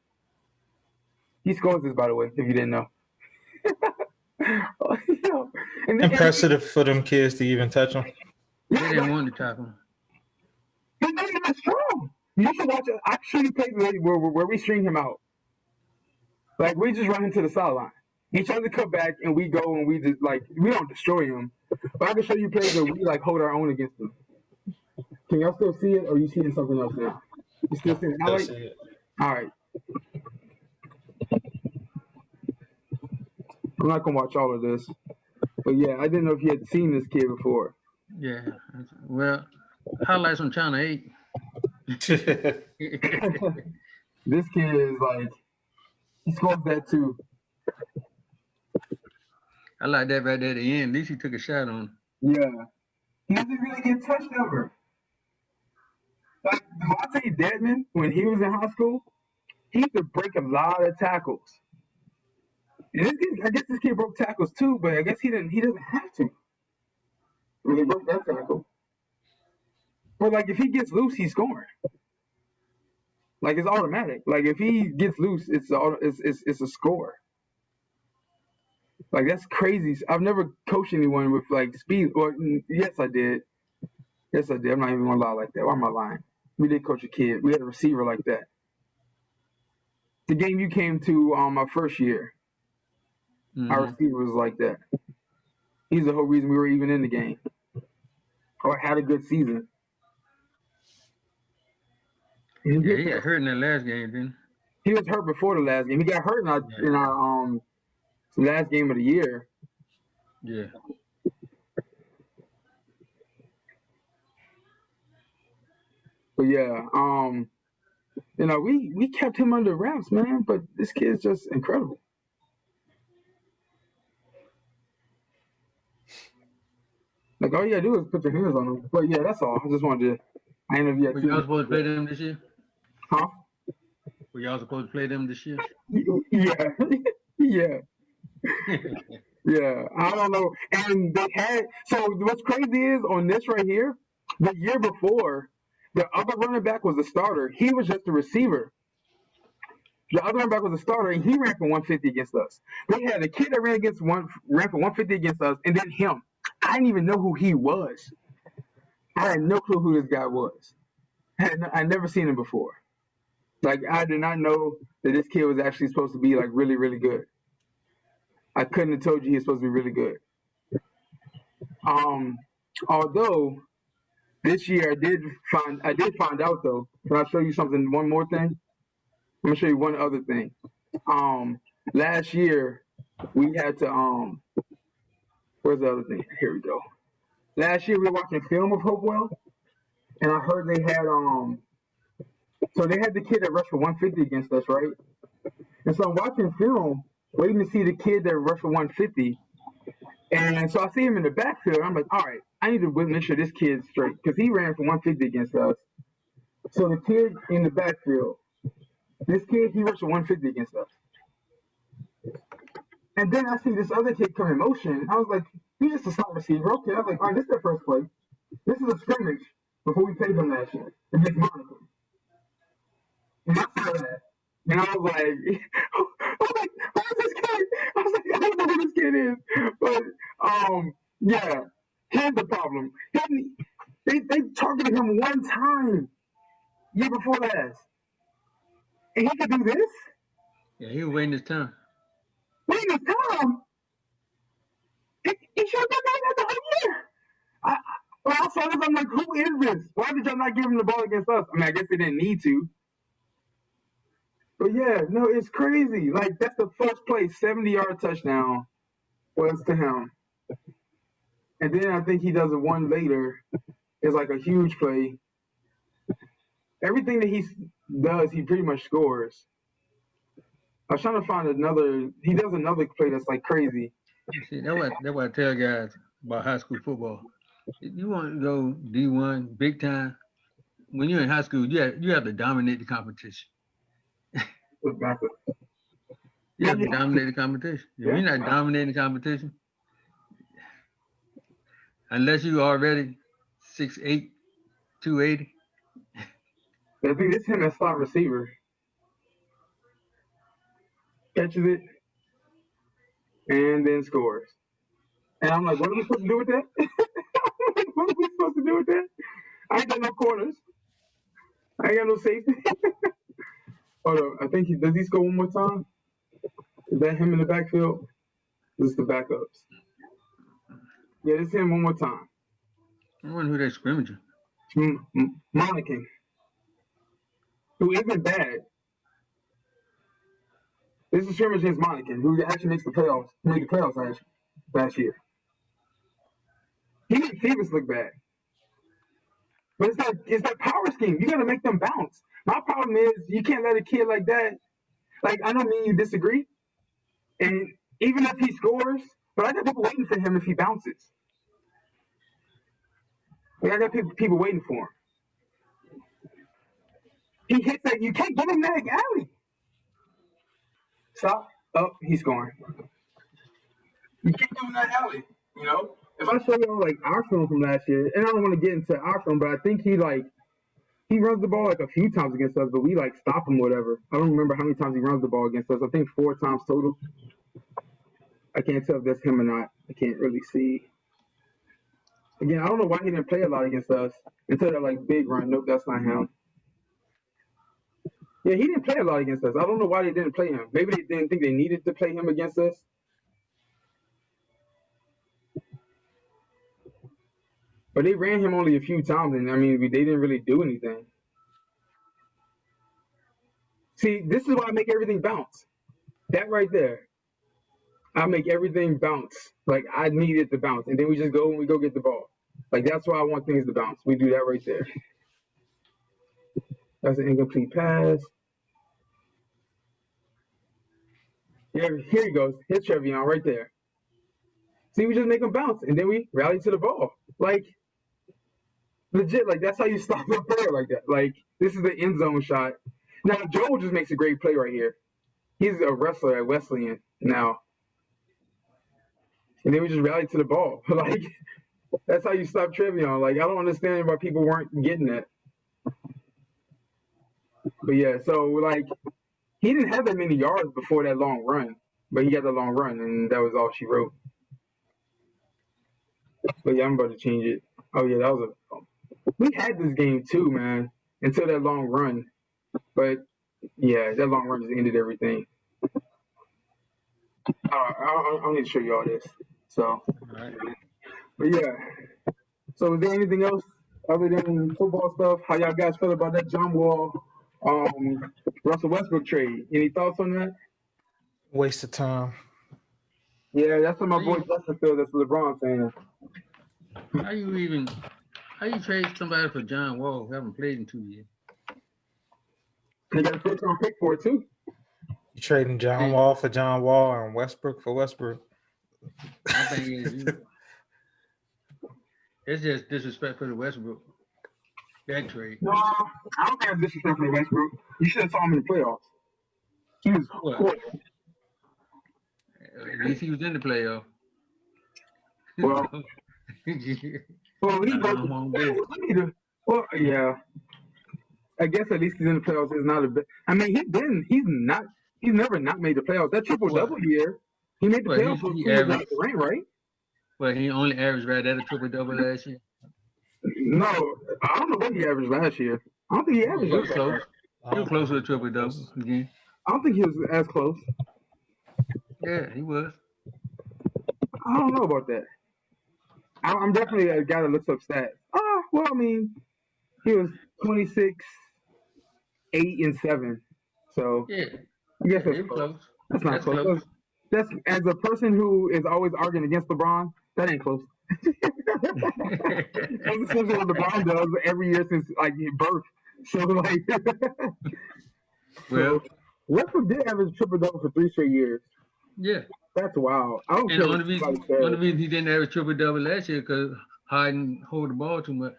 He scores this, by the way, if you didn't know. Impressive for them kids to even touch him. They didn't want to tackle him. He's not even strong. You should watch it. I actually played where we string him out. Like, we just run him to the sideline. He tries to come back, and we go, and we just, like, we don't destroy him. But I can show you plays where we, like, hold our own against him. Can y'all still see it, or are you seeing something else now? You still seeing it? See it. All right. I'm not going to watch all of this. But, yeah, I didn't know if you had seen this kid before. Yeah. Well, highlights on Channel 8. This kid is, like, he scores that, too. I like that right there at the end. At least he took a shot on him. Yeah. He doesn't really get touched ever. Like Devontae Dedman, when he was in high school, he used to break a lot of tackles. And I guess this kid broke tackles too, but I guess he doesn't have to. When he broke that tackle. But like if he gets loose, he's scoring. Like it's automatic. Like if he gets loose, it's a score. Like that's crazy. I've never coached anyone with like speed. Or yes, I did. I'm not even gonna lie like that. Why am I lying? We did coach a kid. We had a receiver like that. The game you came to my first year, our receiver was like that. He's the whole reason we were even in the game. Or had a good season. Yeah, he got hurt in that last game, didn't he? He was hurt before the last game. He got hurt in our last game of the year. Yeah. But yeah, we kept him under wraps, man. But this kid's just incredible. Like all you gotta do is put your hands on him. But yeah, that's all. I just wanted to. I didn't know if you had. Were y'all supposed to play them this year? Huh? Were y'all supposed to play them this year? Yeah. Yeah. Yeah. I don't know. And they had. So what's crazy is on this right here, the year before, the other running back was a starter. He was just a receiver. The other running back was a starter, and he ran for 150 against us. They had a kid that ran for 150 against us, and then him. I didn't even know who he was. I had no clue who this guy was. I'd never seen him before. Like, I did not know that this kid was actually supposed to be, like, really, really good. I couldn't have told you he was supposed to be really good. Although this year I did find out though. Can I show you something? One more thing. I'm gonna show you one other thing. Last year we had to where's the other thing? Here we go. Last year we were watching film of Hopewell, and I heard they had so they had the kid that rushed for 150 against us, right? And so I'm watching film, waiting to see the kid that rushed for 150. And so I see him in the backfield. I'm like, all right, I need to make sure this kid's straight because he ran for 150 against us. So the kid in the backfield, this kid, he rushed for 150 against us. And then I see this other kid come in motion. I was like, he's just a slot receiver. Okay, I was like, all right, this is their first play. This is a scrimmage before we played them last year against Monaco. And I saw that. And I was like, who is this kid? I was like, I don't know who this kid is. But yeah, here's the problem. They targeted him one time year before last. And he could do this? Yeah, he was waiting his turn. Waiting his time? He should have done that the whole year. When I saw this, I'm like, who is this? Why did y'all not give him the ball against us? I mean, I guess they didn't need to. But yeah, no, it's crazy. Like, that's the first play, 70-yard touchdown was to him. And then I think he does it one later. It's like a huge play. Everything that he does, he pretty much scores. I was trying to find he does another play that's like crazy. See, that's what I tell guys about high school football. If you want to go D1, big time, when you're in high school, you have to dominate the competition. You have to dominate the competition. If you're not dominating the competition, unless you already 6'8", 280. I think it's him as slot receiver. Catches it and then scores. And I'm like, what are we supposed to do with that? What are we supposed to do with that? I ain't got no corners. I ain't got no safety. Hold on. I think does he score one more time? Is that him in the backfield? This is the backups. Yeah, this is him one more time. I wonder who they scrimmaging. Monacan, who isn't bad. This is scrimmage against Monacan, who actually made the playoffs last year. He made Phoebus look bad. But it's that power scheme. You got to make them bounce. My problem is you can't let a kid like that. Like, I don't mean you disagree. And even if he scores, but I got people waiting for him if he bounces. Like, I got people waiting for him. He hits that. You can't get him that alley. Stop. Oh, he's scoring. You can't give him that alley. You know? If I show y'all, like, our film from last year, and I don't want to get into our film, but I think he runs the ball like a few times against us, but we like stop him or whatever. I don't remember how many times he runs the ball against us. I think 4 times total. I can't tell if that's him or not. I can't really see. Again, I don't know why he didn't play a lot against us until that like big run. Nope, that's not him. Yeah, he didn't play a lot against us. I don't know why they didn't play him. Maybe they didn't think they needed to play him against us. But they ran him only a few times, and I mean, they didn't really do anything. See, this is why I make everything bounce. That right there. I make everything bounce. Like, I need it to bounce. And then we just go and we go get the ball. Like, that's why I want things to bounce. We do that right there. That's an incomplete pass. Yeah, here he goes. Here's TreVeyon right there. See, we just make him bounce. And then we rally to the ball. Like, legit, like, that's how you stop a player like that. Like, this is the end zone shot. Now, Joel just makes a great play right here. He's a wrestler at Wesleyan now. And then we just rally to the ball. Like, that's how you stop TreVeyon. Like, I don't understand why people weren't getting that. But yeah, so like, he didn't have that many yards before that long run, but he got the long run, and that was all she wrote. But yeah, I'm about to change it. Oh yeah, that was we had this game too, man, until that long run. But yeah, that long run just ended everything. I need to show you all this. So, But yeah. So is there anything else other than football stuff? How y'all guys feel about that John Wall, Russell Westbrook trade? Any thoughts on that? Waste of time. Yeah, that's what my boy Justin feels. That's LeBron saying. How you trade somebody for John Wall who haven't played in 2 years? They got a first round pick for it too. You trading John Wall for John Wall and Westbrook for Westbrook? I think it's just disrespectful to Westbrook. That trade. No, I don't think it's disrespectful to Westbrook. You should have saw him in the playoffs. He was horrible. At least he was in the playoff. Well, yeah. I guess at least he's in the playoffs. Is not a bit. I mean, he's never not made the playoffs. That triple double year, he made the playoffs with Durant, right? Well, he only averaged right at a triple double last year. No, I don't know what he averaged last year. I don't think he averaged. He was close. He was close to a triple double again. I don't think he was as close. Yeah, he was. I don't know about that. I'm definitely a guy that looks up stats. Well, I mean, he was 26, 8, and 7. So yeah, I guess that's close. That's not close. That's as a person who is always arguing against LeBron, that ain't close. That's essentially what LeBron does every year since like birth. So like, well, Westbrook did average triple double for 3 straight years. Yeah, that's wild. I don't and care. The only reason he didn't average triple double last year because Harden hold the ball too much.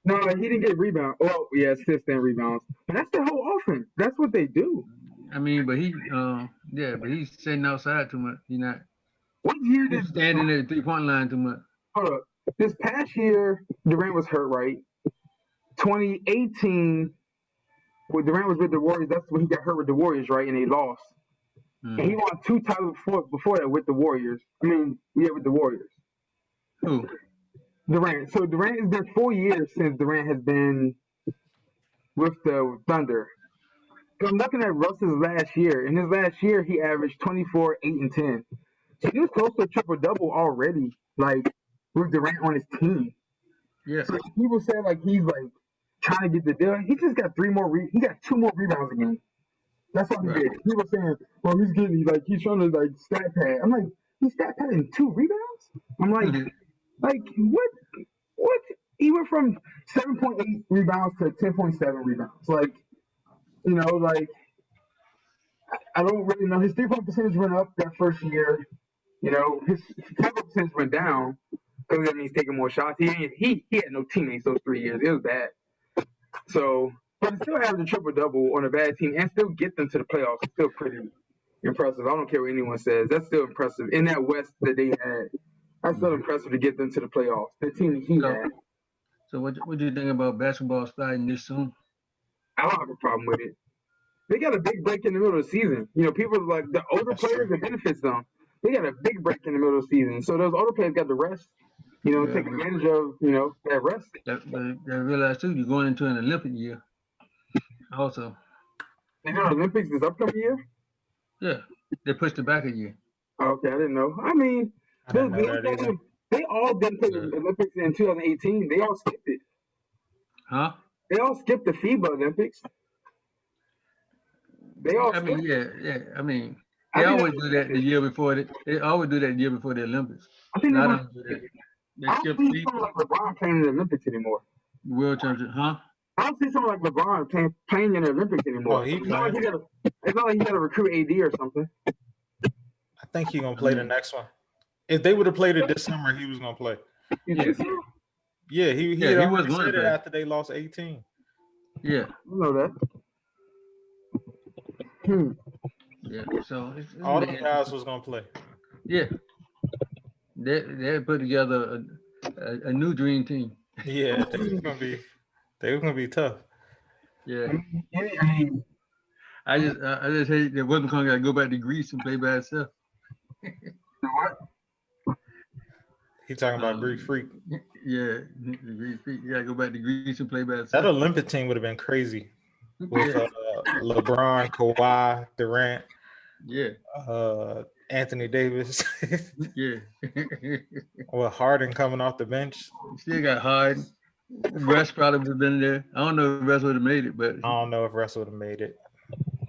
No, he didn't get rebounds. Oh, yeah, assists and rebounds. But that's the whole offense. That's what they do. I mean, but he's sitting outside too much. He's not. What year did he's standing at the 3-point line too much? Hold up. This past year, Durant was hurt, right? 2018, when Durant was with the Warriors, that's when he got hurt with the Warriors, right? And they lost. And he won 2 titles before that with the Warriors. With the Warriors. Who? Durant. So Durant, it's been 4 years since Durant has been with the Thunder. I'm looking at Russ's last year. In his last year, he averaged 24, 8, and 10. So he was close to a triple-double already, like, with Durant on his team. Yeah. So people say, like, he's, like, trying to get the deal. He just got 2 more rebounds again. That's what he did. People saying, well, he's trying to, like, stat pad. I'm like, he's stat padding 2 rebounds? I'm like, like, what? He went from 7.8 rebounds to 10.7 rebounds. Like, I don't really know. His 3-point percentage went up that first year. His 3-point percentage went down because that means taking more shots. He had no teammates those 3 years. It was bad. So, but to still have a triple-double on a bad team and still get them to the playoffs is still pretty impressive. I don't care what anyone says. That's still impressive. In that West that they had, that's still impressive to get them to the playoffs. The team that he had. So what do you think about basketball starting this soon? I don't have a problem with it. They got a big break in the middle of the season. People like the older players, it benefits them. They got a big break in the middle of the season. So those older players got the rest, take advantage of, that rest. They realize, too, you're going into an Olympic year also. They got Olympics this upcoming year? Yeah. They pushed it back a year. Okay, I didn't know. I mean, they all didn't play the Olympics in 2018. They all skipped it. Huh? They all skipped the FIBA Olympics. They all. I mean, they always do that the year before. They always do that the year before the Olympics. I think I don't do that. I don't see someone like LeBron playing in the Olympics anymore. World champion, huh? I don't see someone like LeBron playing in the Olympics anymore. It's not like he got to recruit AD or something. I think he's gonna play the next one. If they would have played it this summer, he was gonna play. Yeah, he was going to play after they lost 18. Yeah, I know that. Yeah, so all the guys was gonna play. Yeah, they put together a new dream team. Yeah, they were gonna be tough. Yeah, I just hate that Westbrook got to go back to Greece and play by himself. What? He talking about Greek Freak. Yeah, Greek Freak. You got to go back to Greece and play by himself. That Olympic team would have been crazy with LeBron, Kawhi, Durant. Yeah. Anthony Davis. Yeah. Well, Harden coming off the bench. Still got Harden. Russ probably would have been there. I don't know if Russ would have made it, but I don't know if Russ would have made it.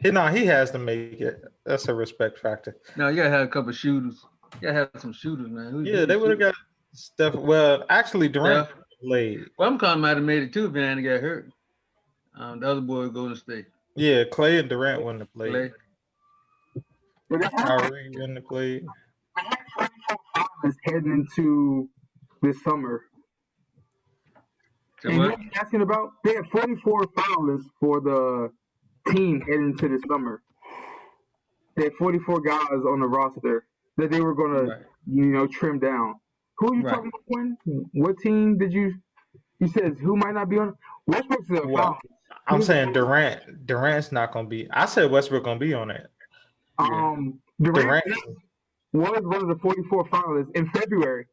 He has to make it. That's a respect factor. no, you gotta have a couple shooters. You gotta have some shooters, man. Yeah, they would have got Steph. Well, actually, Durant played. Well, I'm calling might have made it too if Van got hurt. The other boy would go to State. Yeah, Clay and Durant wouldn't have played. Kyrie wouldn't have played. Is heading into this summer. And what you're asking about? They have 44 finalists for the team heading into this summer. They had 44 guys on the roster that they were going to, trim down. Who are you talking about, Quinn? What team did you said who might not be on? Westbrook's the finalist. I'm saying Durant's not going to be. I said Westbrook going to be on it. Durant was one of the 44 finalists in February.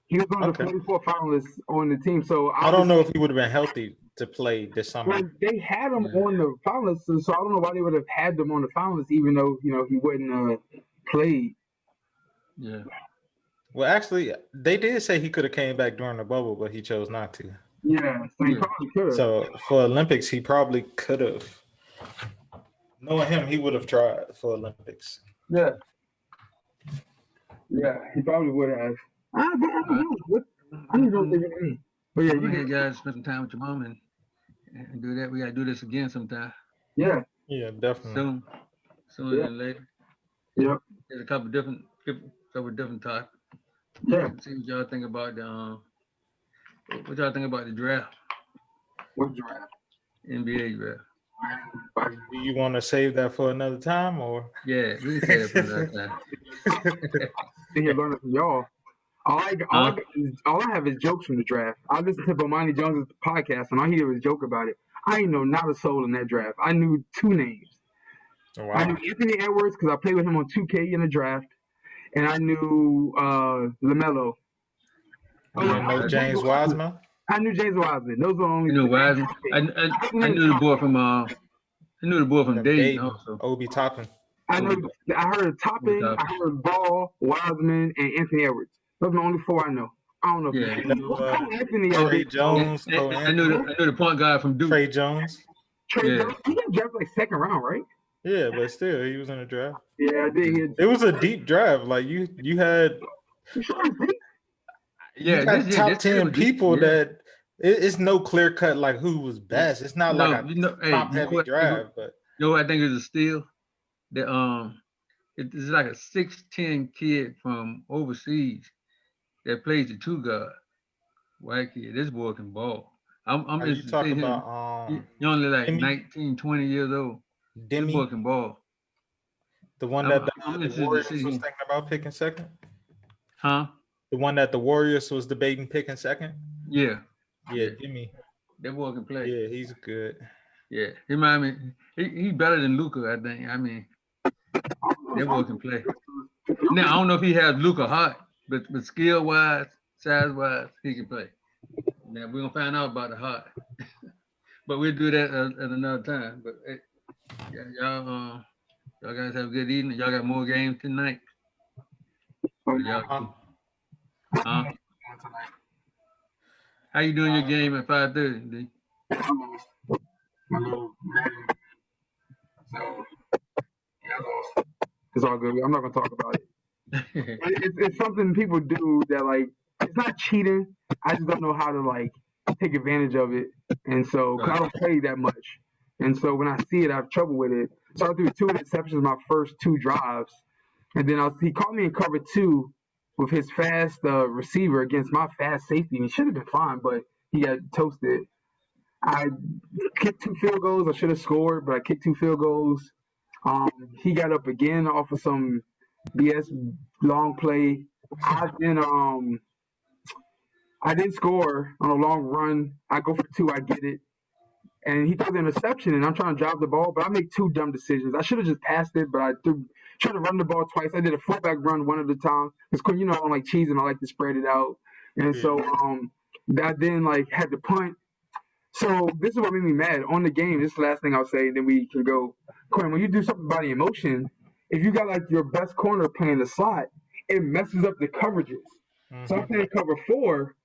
He was one of the 44 finalists on the team. So I don't know if he would have been healthy to play this summer. Well, they had him on the finalists, so I don't know why they would have had them on the finalists, even though he wouldn't played. Yeah. Well, actually, they did say he could have came back during the bubble, but he chose not to. Yeah, so he probably could have. So for Olympics, he probably could have. Knowing him, he would have tried for Olympics. Yeah. Yeah, he probably would have. I don't know. I don't know what they mean. But yeah, you guys spend some time with your mom and do that. We gotta do this again sometime. Yeah. Yeah, definitely. Sooner than later. Yep. There's a couple different topics. Yeah. See what y'all think about the draft. What draft? NBA draft. Do you want to save that for another time, or? Yeah, we can save it for another time. Sit here learning from y'all. All I have is jokes from the draft. I listened to Bomani Jones' podcast, and all he did was joke about it. I didn't know not a soul in that draft. I knew two names. Oh, wow. I knew Anthony Edwards because I played with him on 2K in the draft, and I knew LaMelo. You didn't know James Wiseman? I knew James Wiseman. Those were the only. You knew Wiseman. I knew the boy from Dayton also. Obi Toppin. I heard Toppin. I heard Ball, Wiseman, and Anthony Edwards. Those are the only four I know. I don't know. Yeah. Anthony Trey Jones. I knew the point guard from Duke. Trey Jones. Jones. He got drafted like second round, right? Yeah, but still, he was in the draft. Yeah, I did. It was a deep draft. Like you had. Yeah, you got top 10 people that it's no clear cut like who was best. It's not like a top heavy draft, but I think it's a steal. That it's like a 6'10" kid from overseas that plays the two guard. White kid. This boy can ball. I'm Are you just talking saying about you're only like 19, 20 years old. Demi? This boy can ball. The one that the Warriors was thinking about picking second? Huh? The one that the Warriors was debating picking second? Yeah. Yeah, Jimmy. That boy can play. Yeah, he's good. Yeah. He remind me, he's better than Luka, I think. I mean, that boy can play. Now, I don't know if he has Luka hot, but skill-wise, size-wise, he can play. Now, we're going to find out about the hot. But we'll do that at another time. But y'all guys have a good evening. Y'all got more games tonight? How you doing your game at 5:30, D? It's all good. I'm not gonna talk about it. It's something people do that like it's not cheating. I just don't know how to like take advantage of it, and so 'cause I don't play that much, and so when I see it, I have trouble with it. So I threw 2 interceptions my first 2 drives, and then he caught me in cover 2 with his fast receiver against my fast safety, and he should have been fine, but he got toasted. I kicked 2 field goals. I should have scored, but I kicked 2 field goals. He got up again off of some BS long play. I didn't score on a long run. I go for 2, I get it. And he throws an interception, and I'm trying to drive the ball, but I make 2 dumb decisions. I should have just passed it, but I tried to run the ball twice. I did a fullback run one at a time. Because, I don't like cheese, and I like to spread it out. And so I then, had to punt. So this is what made me mad. On the game, this is the last thing I'll say, then we can go. Quinn, when you do something by the emotion, if you got like your best corner playing the slot, it messes up the coverages. So I'm playing cover 4,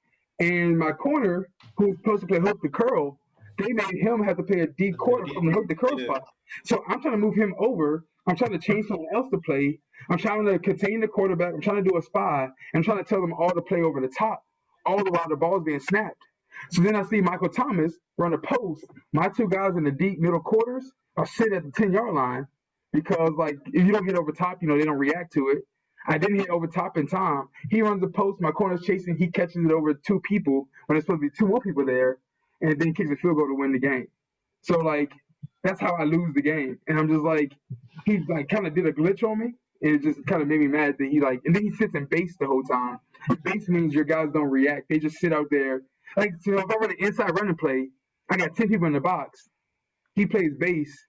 and my corner, who's supposed to play hook the curl, they made him have to play a deep corner from the hook the curl spot. So I'm trying to move him over. I'm trying to change someone else to play. I'm trying to contain the quarterback. I'm trying to do a spy. I'm trying to tell them all to play over the top, all the while the ball's being snapped. So then I see Michael Thomas run a post. My 2 guys in the deep middle quarters are sitting at the 10-yard line because, like, if you don't hit over top, they don't react to it. I didn't hit over top in time. He runs a post. My corner's chasing. He catches it over 2 people when there's supposed to be 2 more people there, and then he kicks a field goal to win the game. So, like, that's how I lose the game. And I'm just like, he, like, kind of did a glitch on me, and it just kind of made me mad that he, like, and then he sits in base the whole time. Base means your guys don't react. They just sit out there. Like, so if I run an inside running play, I got 10 people in the box. He plays base.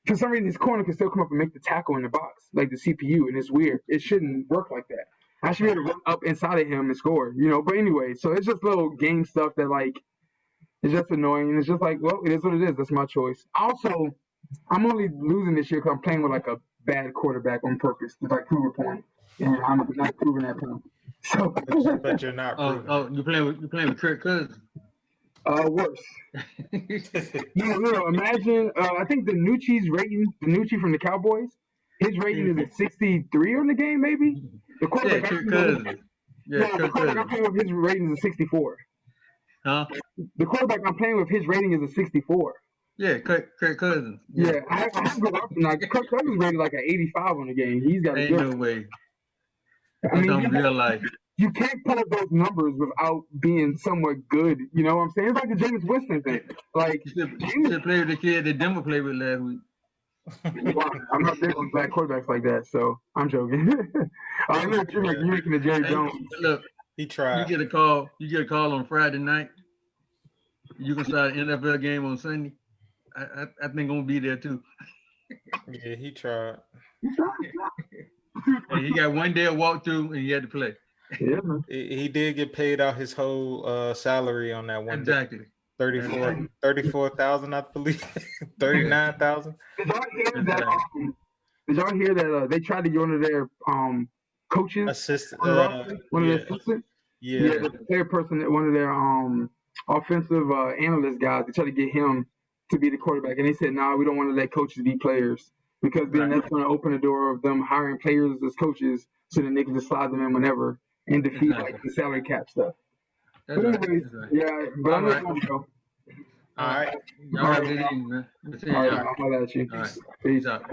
For some reason, his corner can still come up and make the tackle in the box, like the CPU, and it's weird. It shouldn't work like that. I should be able to run up inside of him and score, But anyway, so it's just little game stuff that, like, it's just annoying. And it's just like, well, it is what it is. That's my choice. Also, I'm only losing this year because I'm playing with, like, a bad quarterback on purpose to, like, prove a point. And I'm not proving that point. So, but you're not proving. You're playing with Kirk Cousins. Worse. Imagine. I think Danucci from the Cowboys, his rating is a 63 on the game, maybe. The quarterback Kirk Cousins. The quarterback I'm playing with, his rating is a 64. Huh? The quarterback I'm playing with, his rating is a 64. Yeah, Kirk Cousins. Yeah, I grew up like Kirk Cousins rated like an 85 on the game. He's got Ain't no way. I mean, real life. You can't put up those numbers without being somewhat good. You know what I'm saying? It's like the James Winston thing. Like, you should play with the kid that Denver played with last week. I'm not big on black quarterbacks like that, so I'm joking. You're making the Jerry Jones. Look, he tried. You get a call on Friday night. You can start an NFL game on Sunday. I think I'm gonna be there too. Yeah, he tried. And he got one day of walkthrough and he had to play. Yeah, man. He did get paid out his whole salary on that one. Exactly. 34,000, I believe. 39,000. Did y'all hear that they tried to get one of their coaches? Assistant. One of their assistants? Yeah. The player person, one of their offensive analyst guys, they tried to get him to be the quarterback. And they said, we don't want to let coaches be players because then that's going to open the door of them hiring players as coaches so then they can just slide them in whenever and defeat like the salary cap stuff. That's but anyways, right. yeah, but I'm not going to go. All right. Y'all have a good evening, man. All right, I'll holler at you. All right. Peace. Out.